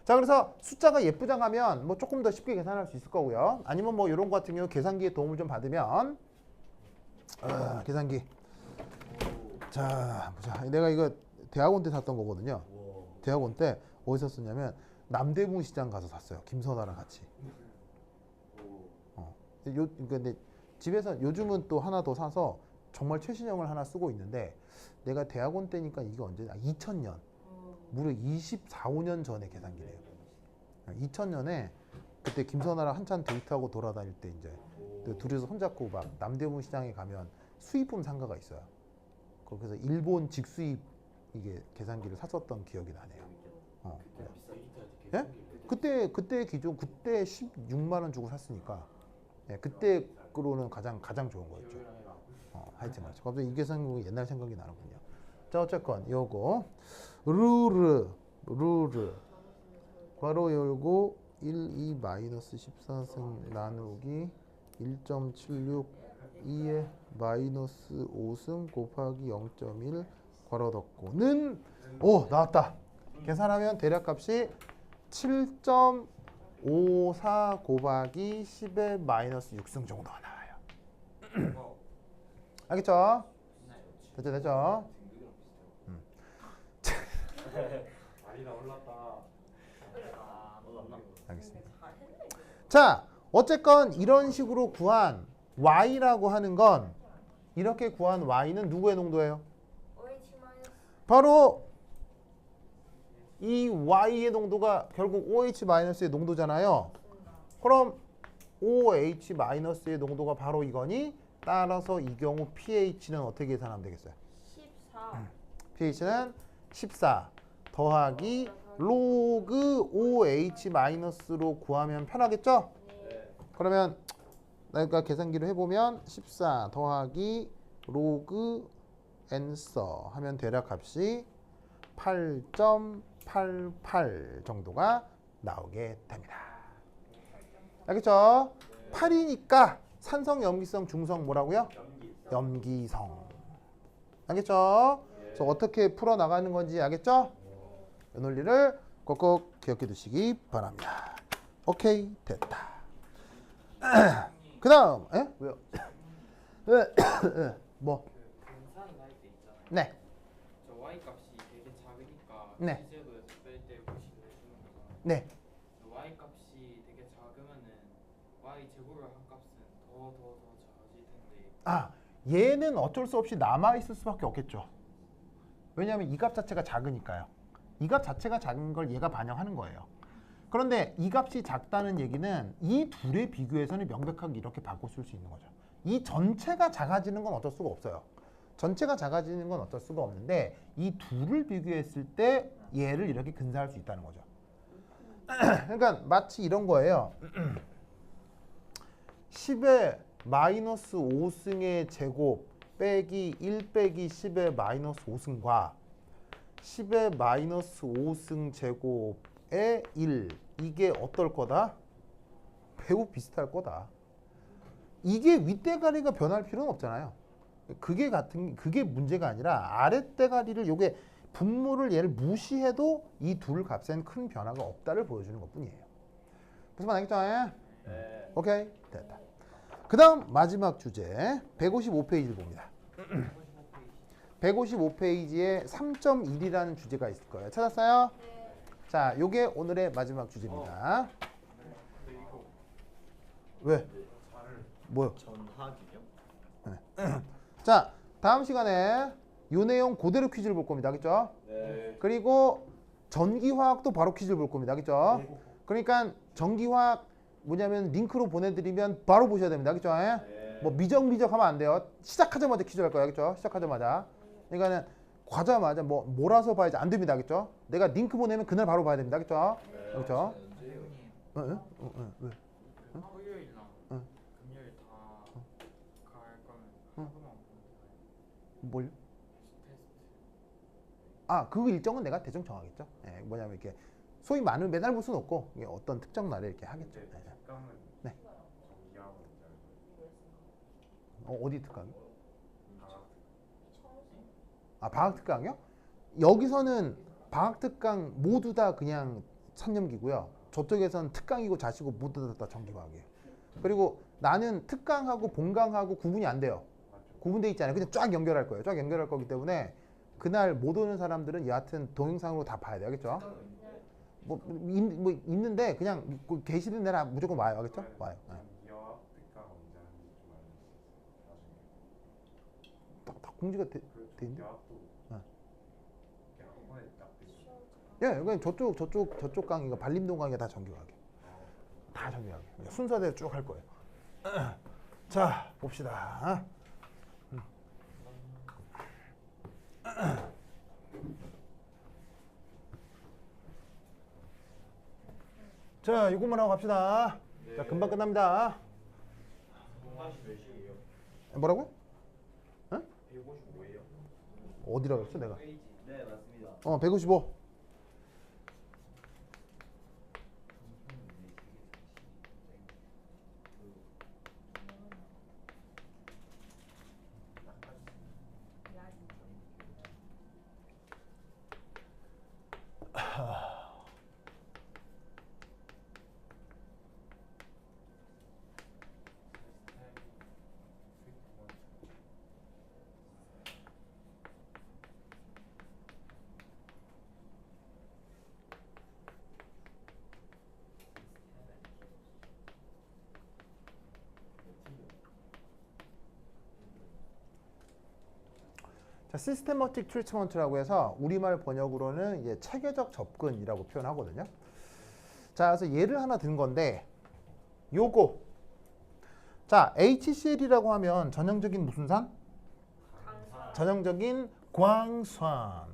자, 그래서 숫자가 예쁘장 하면 뭐 조금 더 쉽게 계산할 수 있을 거고요. 아니면 뭐 이런 거 같은 경우 계산기의 도움을 좀 받으면 계산기. 자, 보자. 내가 이거 대학원 때 샀던 거거든요. 대학원 때 어디서 썼냐면 남대문 시장 가서 샀어요. 김선아랑 같이. 근데 집에서 요즘은 또 하나 더 사서 정말 최신형을 하나 쓰고 있는데 내가 대학원 때니까 이게 언제냐? 2000년. 무려 24, 5년 전의 계산기래요. 2000년에 그때 김선아랑 한참 데이트하고 돌아다닐 때 이제 둘이서 손잡고 막 남대문 시장에 가면 수입품 상가가 있어요. 그래서 일본 직수입 이게 계산기를 샀었던 기억이 나네요. 예? 그때 기준 그때 16만 원 주고 샀으니까 예, 그때 그로는 가장 좋은 거였죠. 하여튼 말이죠. 갑자기 이 계산기 옛날 생각이 나는군요. 자, 어쨌건 요거 루르 괄호 열고 1, 2 마이너스 14승 나누기 1.76 2에 마이너스 5승 곱하기 0.1 괄호 닫고는 나왔다. 계산하면 대략값이 7.54 곱하기 10의 마이너스 6승 정도가 나와요. 알겠죠? 됐죠? 많이 다 올랐다. 알겠습니다. 자, 어쨌건 이런 식으로 구한 y라고 하는 건 이렇게 구한 y는 누구의 농도예요? OH 마이너스 바로 이 y의 농도가 결국 OH-의 농도잖아요. 그럼 OH-의 농도가 바로 이거니 따라서 이 경우 pH는 어떻게 계산하면 되겠어요? 14 pH는 14 더하기 로그 OH-로 구하면 편하겠죠? 그러면 내가 계산기로 해보면 14 더하기 로그 n서 하면 대략 값이 8.88 정도가 나오게 됩니다. 알겠죠? 8이니까 산성, 염기성, 중성 뭐라고요? 염기성. 알겠죠? 그래서 어떻게 풀어나가는 건지 알겠죠? 이 논리를 꼭꼭 기억해 두시기 바랍니다. 오케이, 됐다. 그 다음, 왜요? 뭐? 계산할 때 있잖아요. 네. 저 y 값이 되게 작으니까 네. 시제도에서 뺄 때 무시를 해주는 거잖아요. 네. y 값이 되게 작으면은 y 제곱을 한 값은 더 작아질 텐데. 얘는 어쩔 수 없이 남아있을 수밖에 없겠죠. 왜냐하면 이 값 자체가 작으니까요. 이 값 자체가 작은 걸 얘가 반영하는 거예요. 그런데 이 값이 작다는 얘기는 이 둘의 비교에서는 명백하게 이렇게 바꿔 쓸 수 있는 거죠. 이 전체가 작아지는 건 어쩔 수가 없어요. 전체가 작아지는 건 어쩔 수가 없는데 이 둘을 비교했을 때 얘를 이렇게 근사할 수 있다는 거죠. 그러니까 마치 이런 거예요. 10의 마이너스 5승의 제곱 빼기 1 빼기 10의 마이너스 5승과 10의 마이너스 5승 제곱의 1 이게 어떨 거다? 매우 비슷할 거다. 이게 윗대가리가 변할 필요는 없잖아요. 그게 문제가 아니라 아랫대가리를 요게 분모를 얘를 무시해도 이 둘 값엔 큰 변화가 없다를 보여주는 것뿐이에요. 무슨 말 알겠죠? 네. 오케이, 됐다. 그 다음 마지막 주제 155페이지를 봅니다. 155페이지에 3.1이라는 주제가 있을 거예요. 찾았어요? 네. 자, 요게 오늘의 마지막 주제입니다. 근데 이거 왜? 뭐요? 전화기요? 자, 다음 시간에 요 내용 그대로 퀴즈를 볼 겁니다. 알겠죠? 네. 그리고 전기화학도 바로 퀴즈를 볼 겁니다. 알겠죠? 그러니까 전기화학 뭐냐면 링크로 보내드리면 바로 보셔야 됩니다. 알겠죠? 뭐 미적미적 하면 안 돼요. 시작하자마자 퀴즈 할 거예요. 알겠죠? 시작하자마자. 그러니까는 과자마자 뭐 몰아서 봐야지 안 됩니다. 알겠죠? 내가 링크 보내면 그날 바로 봐야 됩니다. 알겠죠? 알겠죠? 형님 왜? 토요일이랑 응. 금요일 다 갈 거면 응. 하루만 보면 뭘요? 테스트. 그 일정은 내가 대충 정하겠죠. 뭐냐면 이렇게 소위 많은 매달 볼 수는 없고 이게 어떤 특정 날에 이렇게 하겠죠. 특강은 네. 전기하고 어디 특강이? 방학 방학 특강이요? 여기서는 방학 특강 모두 다 그냥 산염기고요. 저쪽에서는 특강이고 자시고 모두 다 전기과학이에요. 그리고 나는 특강하고 본강하고 구분이 안 돼요. 구분돼 있잖아요. 그냥 쫙 연결할 거예요. 쫙 연결할 거기 때문에 그날 못 오는 사람들은 여하튼 동영상으로 다 봐야 돼요. 알겠죠? 뭐 있는데 그냥 계시는 데나 무조건 와요. 알겠죠? 와요. 네. 전기와 특강 언제 하는지 좀 알려주세요. 나중에. 딱 공지가 돼 있는데? 전기와도 네. 그냥 한 번에 딱 되죠. 예, 그냥 저쪽 강의가 발림동 강의가 다 전기과학이에요. 다 전기과학이에요. 순서대로 쭉 할 거예요. 자, 봅시다. 자, 이것만 하고 갑시다. 자, 금방 끝납니다. 공간시 몇 시예요? 뭐라고? 155예요. 어디라고 했어, 내가? 네, 맞습니다. 155. 자, 시스테머틱 트리트먼트라고 해서 우리말 번역으로는 이제 체계적 접근이라고 표현하거든요. 자, 그래서 예를 하나 든 건데 요거. 자, HCl이라고 하면 전형적인 무슨 산? 전형적인 광산.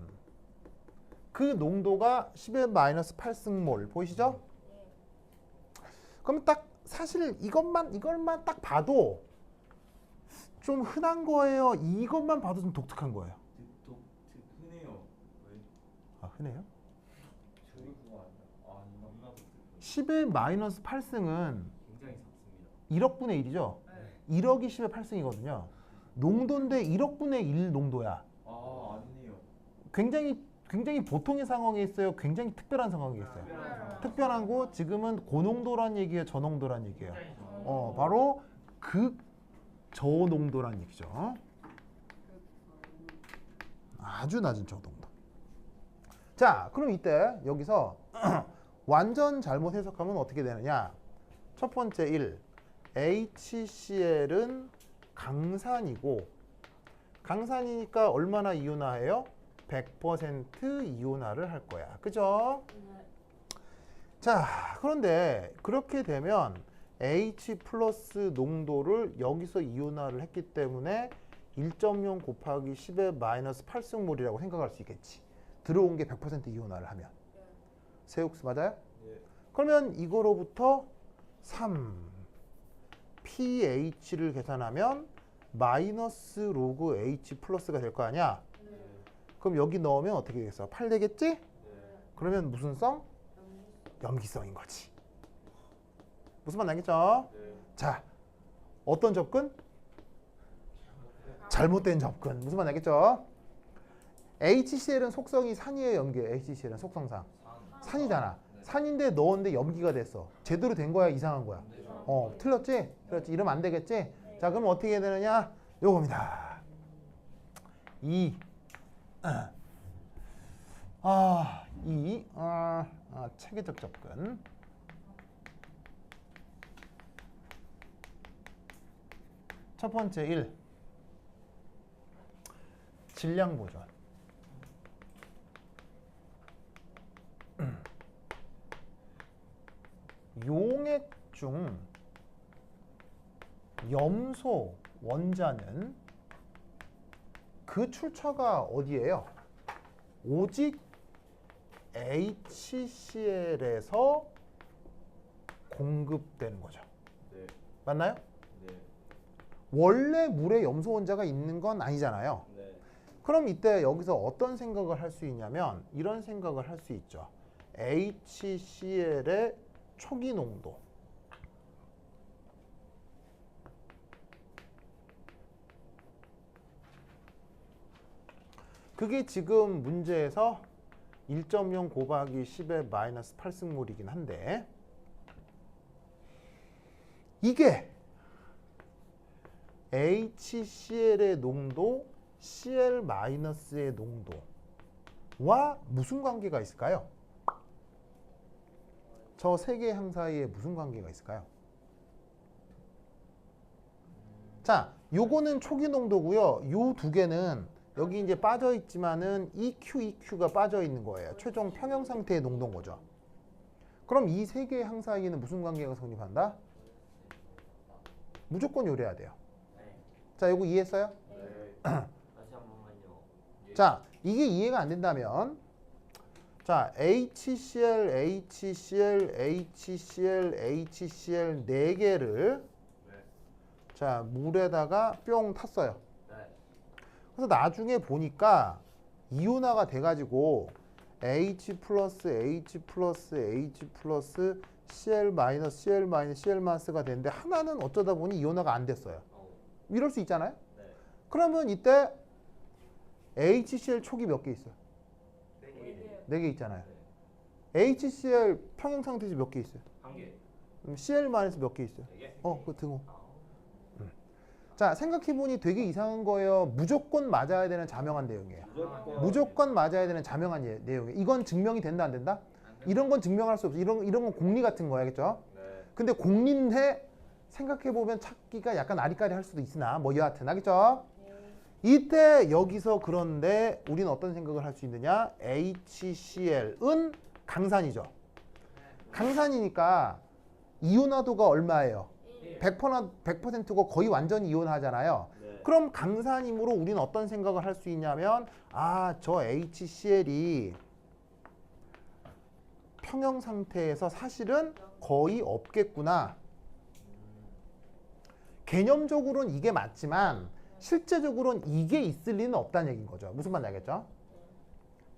그 농도가 10의 마이너스 8승몰 보이시죠? 그럼 딱 사실 이것만 딱 봐도 좀 흔한 거예요. 이것만 봐도 좀 독특한 거예요. 흔해요. 왜? 아, 흔해요? 저희 그거 아니야. 너무나도 10의 마이너스 8승은 굉장히 작습니다. 1억 분의 1이죠? 1억이 10의 8승이거든요. 농도인데 1억 분의 1 농도야. 아니네요. 굉장히 보통의 상황에 있어요. 굉장히 특별한 상황이 있어요. 특별한 거 지금은 고농도란 얘기예요. 저농도란 얘기예요. 바로 저농도란 얘기죠. 아주 낮은 저농도. 자, 그럼 이때 여기서 완전 잘못 해석하면 어떻게 되느냐? 첫 번째 1. HCl은 강산이고 강산이니까 얼마나 이온화해요? 100% 이온화를 할 거야. 그죠? 자, 그런데 그렇게 되면 H 플러스 농도를 여기서 이온화를 했기 때문에 1.0 곱하기 10의 마이너스 8승몰이라고 생각할 수 있겠지. 들어온 게 100% 이온화를 하면. 세욱스 맞아요? 네. 그러면 이거로부터 3 pH를 계산하면 마이너스 로그 H 플러스가 될 거 아니야? 그럼 여기 넣으면 어떻게 되겠어? 8 되겠지? 그러면 무슨 성? 염기성인 거지. 무슨 말 나겠죠? 자, 어떤 접근? 잘못된 접근. 무슨 말 나겠죠? HCl은 속성이 산이에요, 염기예요? HCl은 속성상 산이잖아. 산인데 넣었는데 염기가 됐어. 제대로 된 거야, 이상한 거야? 틀렸지? 이러면 안 되겠지? 자, 그럼 어떻게 해야 되느냐? 요겁니다. 체계적 접근. 첫 번째 1. 질량 보존. 용액 중 염소 원자는 그 출처가 어디예요? 오직 HCl에서 공급되는 거죠. 네. 맞나요? 네. 원래 물에 염소 원자가 있는 건 아니잖아요. 네. 그럼 이때 여기서 어떤 생각을 할 수 있냐면 이런 생각을 할 수 있죠. HCl의 초기 농도. 그게 지금 문제에서 1.0 곱하기 10의 마이너스 8승몰이긴 한데 이게 HCl의 농도, Cl-의 농도와 무슨 관계가 있을까요? 저 세 개의 항 사이에 무슨 관계가 있을까요? 자, 요거는 초기 농도고요. 요 두 개는 여기 이제 빠져 있지만은 EQ가 빠져 있는 거예요. 최종 평형 상태의 농도인 거죠. 그럼 이 세 개의 항 사이에는 무슨 관계가 성립한다? 무조건 요래야 돼요. 자, 요거 이해했어요? 다시 한 번만요. 자, 이게 이해가 안 된다면 자, HCl, HCl, HCl, HCl 네 개를 자, 물에다가 뿅 탔어요. 네. 그래서 나중에 보니까 이온화가 돼가지고 H 플러스 H 플러스 H 플러스 Cl 마이너스 Cl 마이너스 Cl 마이너스가 되는데 하나는 어쩌다 보니 이온화가 안 됐어요. 이럴 수 있잖아요. 네. 그러면 이때 HCl 촉이 몇 개 있어요? 네 개. 네 개 있잖아요. HCl 평형 상태에서 몇 개 있어요? 한 개. 그럼 Cl 마이너스 몇 개 있어요? 네 개. 그 등호. 자, 생각해보니 되게 이상한 거예요. 무조건 맞아야 되는 자명한 내용이에요. 무조건 맞아야 되는 자명한 내용이에요. 이건 증명이 된다 안 된다? 이런 건 증명할 수 없어. 이런 건 공리 같은 거야, 겠죠? 네. 근데 공리인데 생각해보면 찾기가 약간 아리까리 할 수도 있으나 뭐 여하튼 하겠죠? 이때 여기서 그런데 우리는 어떤 생각을 할 수 있느냐? HCl은 강산이죠. 강산이니까 이온화도가 얼마예요? 100%고 거의 완전히 이온화잖아요. 네. 그럼 강산이므로 우리는 어떤 생각을 할 수 있냐면 저 HCl이 평형 상태에서 사실은 거의 없겠구나. 개념적으로는 이게 맞지만 실제적으로는 이게 있을 리는 없다는 얘기인 거죠. 무슨 말인지 알겠죠?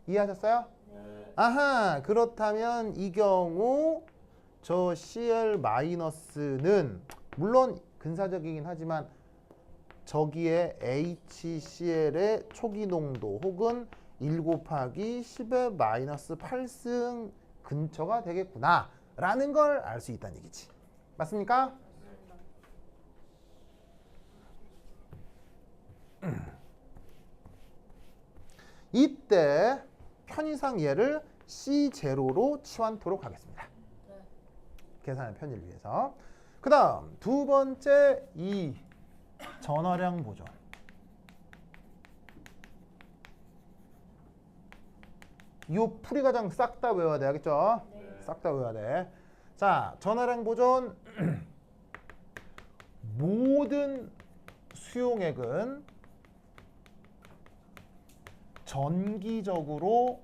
이해하셨어요? 네. 아하, 그렇다면 이 경우 저 Cl-는 물론 근사적이긴 하지만 저기에 HCl의 초기 농도 혹은 1 곱하기 10의 마이너스 8승 근처가 되겠구나 라는 걸 알 수 있다는 얘기지. 맞습니까? 이때 편의상 얘를 C0로 치환토록 하겠습니다. 계산의 편의를 위해서. 그 다음 두 번째 이 전화량 보존. 이 풀이 가장 싹 다 외워야 돼. 알겠죠? 싹 다 외워야 돼. 자, 전화량 보존. 모든 수용액은 전기적으로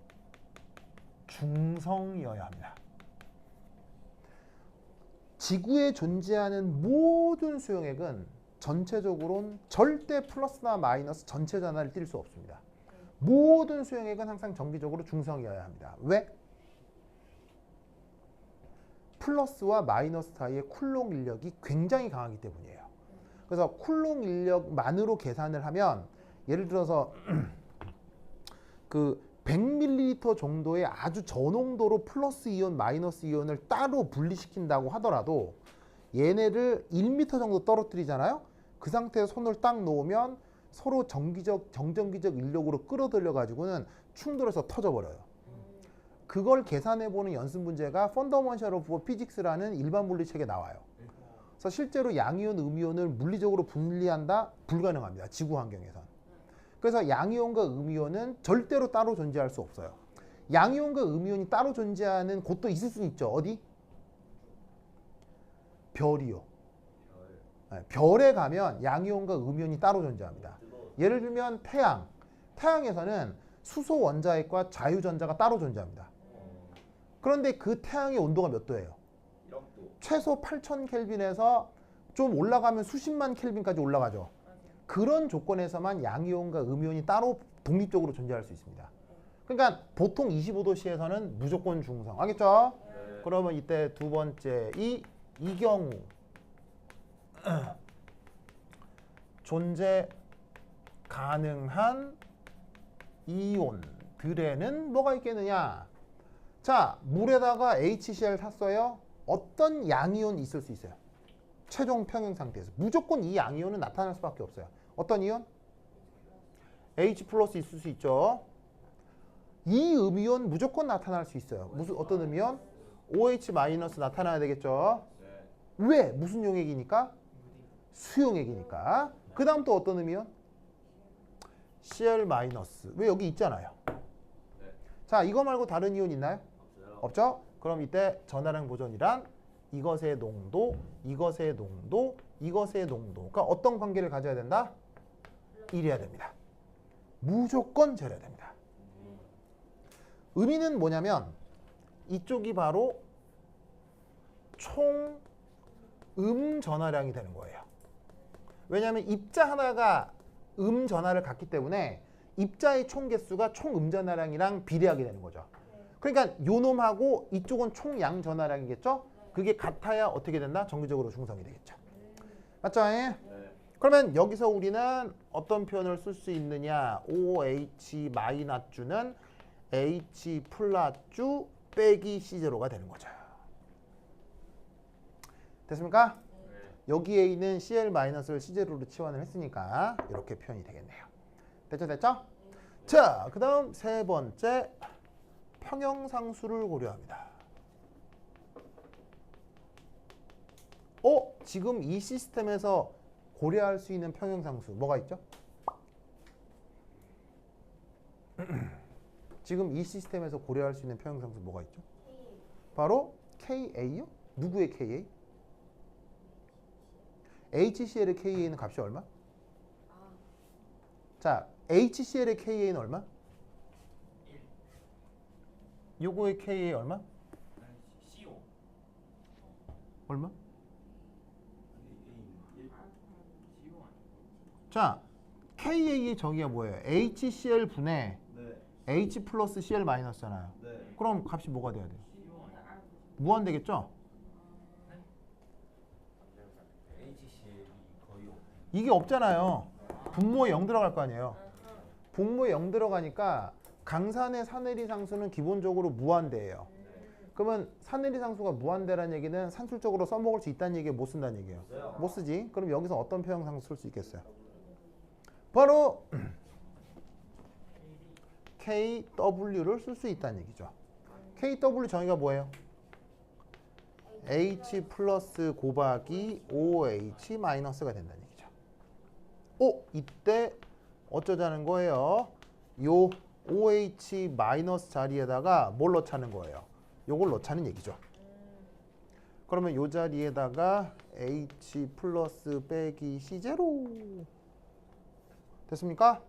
중성이어야 합니다. 지구에 존재하는 모든 수용액은 전체적으로는 절대 플러스나 마이너스 전체 전하를 띌 수 없습니다. 모든 수용액은 항상 정기적으로 중성이어야 합니다. 왜? 플러스와 마이너스 사이의 쿨롱 인력이 굉장히 강하기 때문이에요. 그래서 쿨롱 인력만으로 계산을 하면 예를 들어서 그 100ml 정도의 아주 저농도로 플러스 이온, 마이너스 이온을 따로 분리시킨다고 하더라도 얘네를 1m 정도 떨어뜨리잖아요. 그 상태에서 손을 딱 놓으면 서로 정전기적 인력으로 끌어들여 가지고는 충돌해서 터져버려요. 그걸 계산해보는 연습 문제가 Fundamental of Physics라는 일반 물리책에 나와요. 그래서 실제로 양이온, 음이온을 물리적으로 분리한다? 불가능합니다. 지구 환경에선. 그래서 양이온과 음이온은 절대로 따로 존재할 수 없어요. 양이온과 음이온이 따로 존재하는 곳도 있을 수는 있죠. 어디? 별이요. 네, 별에 가면 양이온과 음이온이 따로 존재합니다. 예를 들면 태양. 태양에서는 수소 원자핵과 자유전자가 따로 존재합니다. 그런데 그 태양의 온도가 몇 도예요? 1억도. 최소 8000켈빈에서 좀 올라가면 수십만 켈빈까지 올라가죠. 그런 조건에서만 양이온과 음이온이 따로 독립적으로 존재할 수 있습니다. 그러니까 보통 25도씨에서는 무조건 중성. 알겠죠? 네. 그러면 이때 두 번째 이 경우 존재 가능한 이온 들에는 뭐가 있겠느냐? 자, 물에다가 HCl 탔어요. 어떤 양이온 있을 수 있어요? 최종 평형 상태에서 무조건 이 양이온은 나타날 수밖에 없어요. 어떤 이온? H 플러스 있을 수 있죠. 이 음이온 무조건 나타날 수 있어요. 무슨 어떤 음이온? OH 마이너스 나타나야 되겠죠. 네. 왜? 무슨 용액이니까? 수용액이니까. 그 다음 또 어떤 음이온? Cl 마이너스. 왜 여기 있잖아요. 네. 자, 이거 말고 다른 이온 있나요? 없어요. 없죠? 그럼 이때 전하량 보존이란 이것의 농도, 이것의 농도, 이것의 농도. 그러니까 어떤 관계를 가져야 된다? 이래야 됩니다. 무조건 저래야 됩니다. 의미는 뭐냐면 이쪽이 바로 총 전하량이 되는 거예요. 왜냐하면 입자 하나가 전하를 갖기 때문에 입자의 총 개수가 총 전하량이랑 비례하게 되는 거죠. 그러니까 요놈하고 이쪽은 총 양 전하량이겠죠? 그게 같아야 어떻게 된다? 정기적으로 중성이 되겠죠. 맞죠? 네. 그러면 여기서 우리는 어떤 표현을 쓸 수 있느냐? OH 마이너주는 H 플라주 빼기 C0가 되는 거죠. 됐습니까? 네. 여기에 있는 Cl 마이너스를 C0로 치환을 했으니까 이렇게 표현이 되겠네요. 됐죠? 됐죠? 자, 그 다음 세 번째 평형상수를 고려합니다. 지금 이 시스템에서 고려할 수 있는 평형상수 뭐가 있죠? 지금 이 시스템에서 고려할 수 있는 평형상수 뭐가 있죠? 바로 KA요? 누구의 KA? HCl의 KA는 값이 얼마? 자, HCl의 KA는 얼마? 요거의 KA 얼마? CO. 얼마? CO 아니고. 자, KA의 정의가 뭐예요? HCl 분의 네. H 플러스 Cl 마이너스잖아요. 네. 그럼 값이 뭐가 돼야 돼요? CO 아니고. 무한 되겠죠? HCl이 거의 없. 이게 없잖아요. 분모에 0 들어갈 거 아니에요. 분모에 0 들어가니까 강산의 산해리 상수는 기본적으로 무한대예요. 그러면 산해리 상수가 무한대라는 얘기는 산술적으로 써먹을 수 있다는 얘기에 못 쓴다는 얘기예요. 못 쓰지? 그럼 여기서 어떤 평형상수 쓸 수 있겠어요? 바로 KW를 쓸 수 있다는 얘기죠. KW 정의가 뭐예요? H 플러스 곱하기 OH 마이너스가 된다는 얘기죠. 이때 어쩌자는 거예요? 요 OH 마이너스 자리에다가 뭘 넣자는 거예요? 요걸 넣자는 얘기죠. 그러면 요 자리에다가 H 플러스 빼기 C0 됐습니까?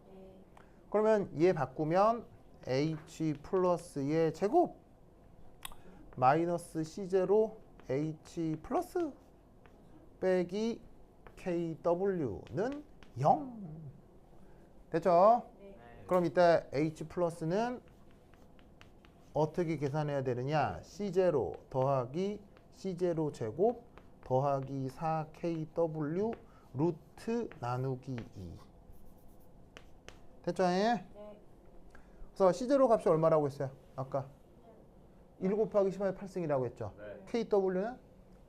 그러면 얘 바꾸면 H 플러스의 제곱 마이너스 C0 H 플러스 빼기 KW는 0 됐죠? 그럼 이때 H 플러스는 어떻게 계산해야 되느냐? C0 더하기 C0 제곱 더하기 4KW 루트 나누기 2 됐죠? 그래서 C0 값이 얼마라고 했어요? 아까 1 곱하기 10의 8승이라고 했죠. 네. KW는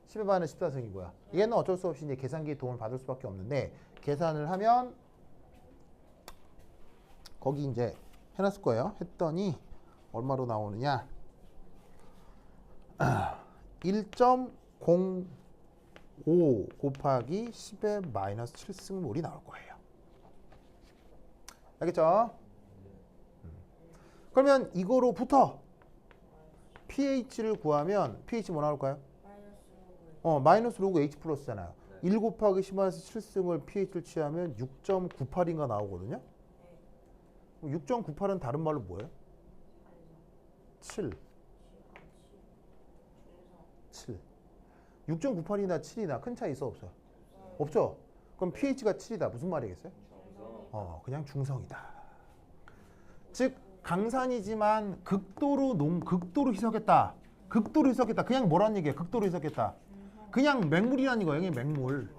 10의 반은 14승이고요. 얘는 어쩔 수 없이 이제 계산기의 도움을 받을 수밖에 없는데 계산을 하면 거기 이제 해놨을 거예요. 했더니 얼마로 나오느냐? 1.05 곱하기 10의 마이너스 7승몰이 나올 거예요. 알겠죠? 그러면 이거로부터 pH를 구하면 pH 뭐 나올까요? 마이너스 로그 H 플러스잖아요. 1 곱하기 10 마이너스 7승을 pH를 취하면 6.98인가 나오거든요. 6.98은 다른 말로 뭐예요? 7. 6.98이나 7이나 큰 차이 있어 없어요? 없죠? 그럼 pH가 7이다. 무슨 말이겠어요? 그냥 중성이다. 즉 강산이지만 극도로 희석했다. 극도로 희석했다. 그냥 뭐란 얘기예요? 극도로 희석했다. 그냥 맹물이라는 이거예요. 그냥 맹물.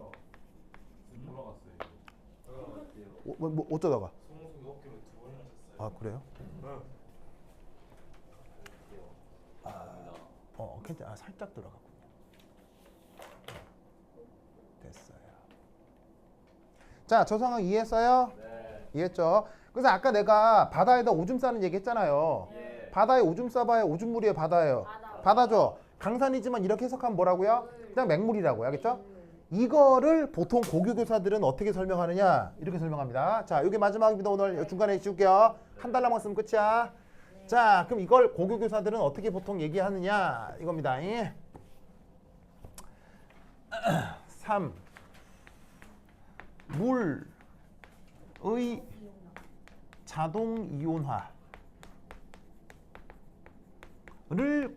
돌아갔어요. 어쩌다가? 송송 어깨를 2번이나 쳤어요. 아 그래요? 괜찮아. 살짝 들어가군요. 됐어요. 자, 저 상황 이해했어요? 네. 이해했죠? 그래서 아까 내가 바다에다 오줌 싸는 얘기 했잖아요. 예. 바다에 오줌 싸봐야 오줌물이에요, 바다예요? 바다. 바다죠. 강산이지만 이렇게 해석하면 뭐라고요? 물. 그냥 맹물이라고. 알겠죠? 이거를 보통 고교 교사들은 어떻게 설명하느냐? 이렇게 설명합니다. 자, 이게 마지막입니다. 오늘 중간에 지울게요. 한 달 남았으면 끝이야. 자, 그럼 이걸 고교 교사들은 어떻게 보통 얘기하느냐? 이겁니다. 3. 물의 자동 이온화를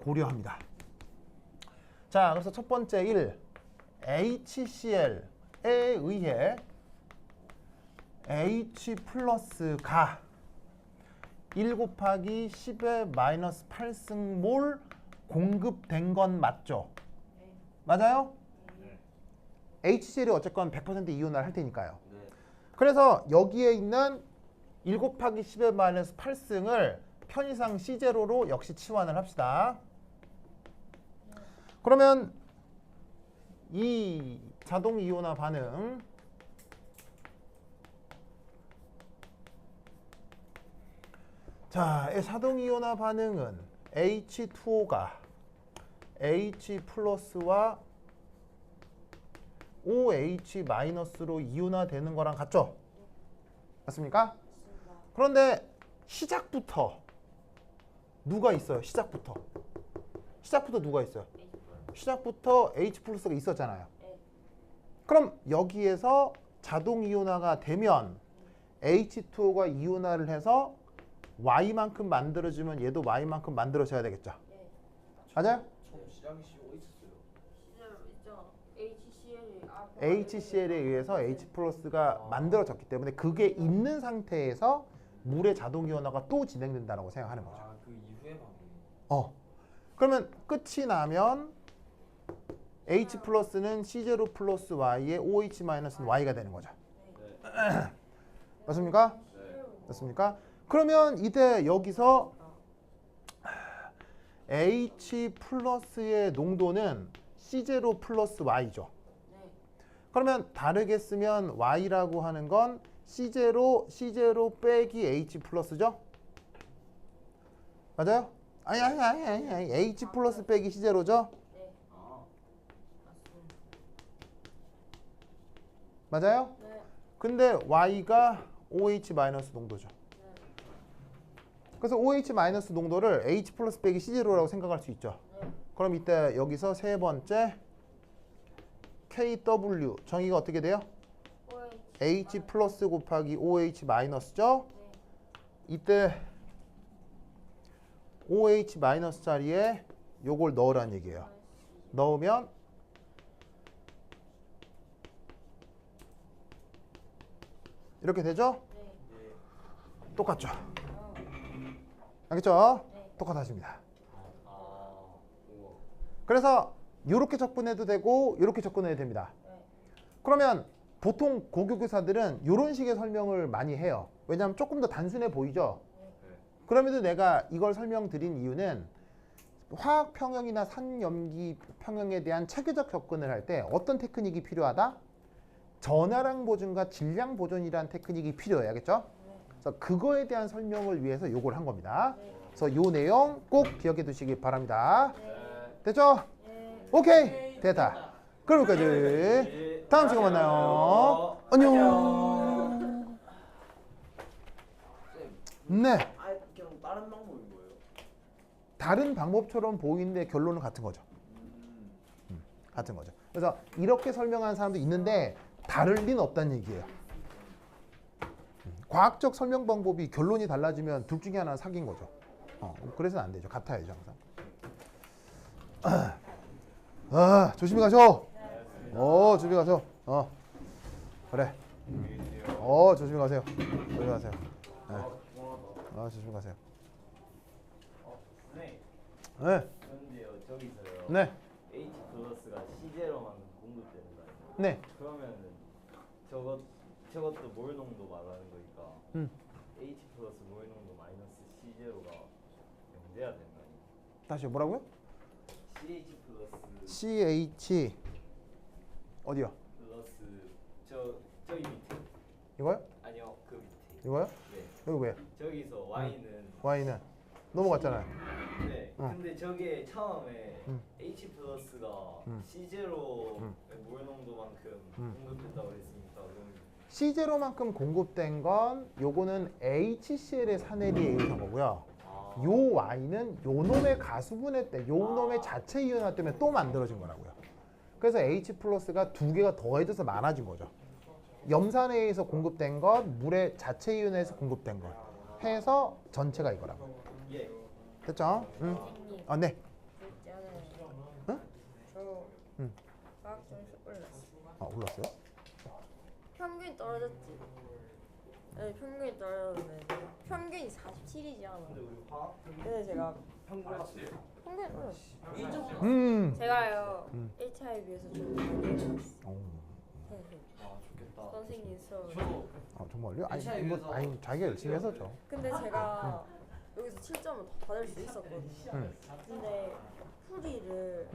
고려합니다. 자, 그래서 첫 번째 1. HCl에 의해 H 플러스가 1 곱하기 10의 마이너스 8승몰 공급된 건 맞죠? 맞아요? 네. HCl이 어쨌건 100% 이온화를 할 테니까요. 네. 그래서 여기에 있는 1 곱하기 10의 마이너스 8승을 편의상 C0로 역시 치환을 합시다. 그러면 이 자동 이온화 반응 자, 이 자동 이온화 반응은 H2O가 H 플러스와 OH 마이너스로 이온화되는 거랑 같죠? 맞습니까? 그런데 시작부터 누가 있어요? 시작부터 누가 있어요? 시작부터 H 플러스가 있었잖아요. 그럼 여기에서 자동 이온화가 되면 H2O가 이온화를 해서 Y만큼 만들어주면 얘도 Y만큼 만들어져야 되겠죠. 맞아요? 처음 시작이 쉬워 있었어요. HCl에 의해서 H 플러스가 만들어졌기 때문에 그게 있는 상태에서 물의 자동 이온화가 또 진행된다고 생각하는 거죠. 아, 그 이후에 방금. 그러면 끝이 나면 H 플러스는 C0 플러스 Y에 OH 마이너스는 Y가 되는 거죠. 맞습니까? 네. 맞습니까? 그러면 이때 여기서 H 플러스의 농도는 C0 플러스 Y죠. 그러면 다르게 쓰면 Y라고 하는 건 C0 빼기 H 플러스죠? 맞아요? 아니. H 플러스 빼기 C0죠? 맞아요? 근데 Y가 OH 마이너스 농도죠. 그래서 OH 마이너스 농도를 H 플러스 빼기 C0라고 생각할 수 있죠. 그럼 이때 여기서 세 번째 KW 정의가 어떻게 돼요? H 플러스 곱하기 OH 마이너스죠. 이때 OH 마이너스 자리에 요걸 넣으라는 얘기예요. 넣으면 이렇게 되죠? 똑같죠? 알겠죠? 똑같아집니다. 우와. 그래서 이렇게 접근해도 되고 이렇게 접근해도 됩니다. 그러면 보통 고교교사들은 이런 식의 설명을 많이 해요. 왜냐하면 조금 더 단순해 보이죠? 그럼에도 내가 이걸 설명드린 이유는 화학 평형이나 산염기 평형에 대한 체계적 접근을 할 때 어떤 테크닉이 필요하다? 전하량 보존과 질량 보존이라는 테크닉이 필요해요. 알겠죠? 그래서 그거에 대한 설명을 위해서 요걸 한 겁니다. 그래서 요 내용 꼭 기억해 두시기 바랍니다. 됐죠? 오케이. 됐다. 그럼 여기까지. 다음 시간 만나요. 안녕. 네. 그냥 다른 방법인 거예요? 다른 방법처럼 보이는데 결론은 같은 거죠. 같은 거죠. 그래서 이렇게 설명하는 사람도 있는데 다를 리는 없다는 얘기예요. 과학적 설명 방법이 결론이 달라지면 둘 중에 하나는 사기인 거죠. 그래서는 안 되죠. 같아야죠 항상. 조심히 가셔. 조심히 가세요. 그래. 조심히 가세요. 조심히 가세요. 조심히 가세요. 네. 네. 그런데요, 저기서요. 네. H 플러스가 C0만큼 공급되는 거 아니에요? 네. 그러면은 저것도 몰 농도 말하는 거니까 H 플러스 몰 농도 마이너스 C0가 0 돼야 되는 거 아니에요? 다시 뭐라고요? CH 플러스 CH 어디요? 플러스 저기 밑에 이거요? 아니요 그 밑에 이거요? 네 여기 왜? 저기서 Y는 Y는 넘어갔잖아요. 네 근데 저게 처음에 H 플러스가 C0 물 농도만큼 공급했다고 했으니까 그럼 C0만큼 공급된 건 요거는 HCl의 산해리에 의한 거고요. 아, 요 Y는 요 놈의 가수분해 때, 요 놈의 자체 이온화 때문에 또 만들어진 거라고요. 그래서 H 플러스가 두 개가 더해져서 많아진 거죠. 염산에 의해서 공급된 것, 물의 자체 이온에서 공급된 것 해서 전체가 이거라고. 예 됐죠? 응. 아, 네. 있잖아요. 응? 저 응. 과학 점수 올랐어. 아, 올랐어요? 평균이 떨어졌지. 네, 평균이 떨어졌네. 평균이 47이잖아. 근데 우리 화학 근데 제가 평균 평균 올랐어. 제가요 1차에 비해서 좀 많이 올랐어. 네, 네. 아 좋겠다 선생님 수업. 저도 아, 정말요? 아니, 일차에 뭐, 비해서 아니 자기가 열심히 해서죠. 근데 제가 여기서 7점을 더 받을 수 있었거든요. 근데 풀이를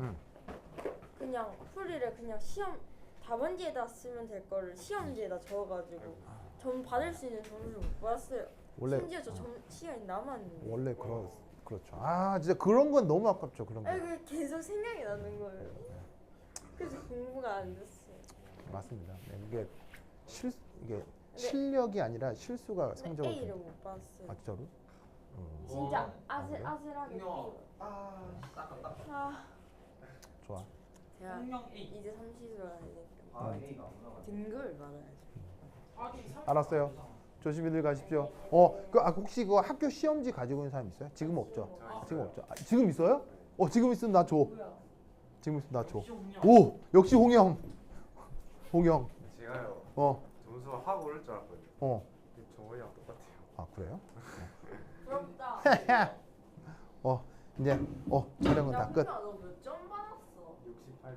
그냥 시험 답안지에다 쓰면 될 거를 시험지에다 적어가지고 전 받을 수 있는 점수를 못 받았어요. 원래 심지어 저 시간이 남았는데. 원래 그렇죠. 아, 진짜 그런 건 너무 아깝죠. 그런 거. 아니 그게 계속 생각이 나는 거예요. 그래서 공부가 안 됐어요. 맞습니다. 네, 이게 실력이 아니라 실수가 근데 성적을 A를 준- 못 받았어요. 아, 진짜로? 진짜 그래요? 아슬아슬하게. 아, 좋아. 제가 공룡 A. 이제 30을 해야 되니까 아 A가 안 나가 등급을 받아야죠. 알았어요. 조심히들 가십시오. 혹시 그 학교 시험지 가지고 있는 사람 있어요? 지금 없죠? 지금 없죠? 아, 지금 있어요? 지금 있으면 나 줘. 지금 있으면 나 줘. 오, 역시 홍영. 홍영. 제가요 어, 점수 확 오를 줄 알았거든요. 어. 정원이랑 똑같아요. 아, 그래요? 부럽다. 이제 촬영은 다 끝. 너몇 점 받았어? 68점.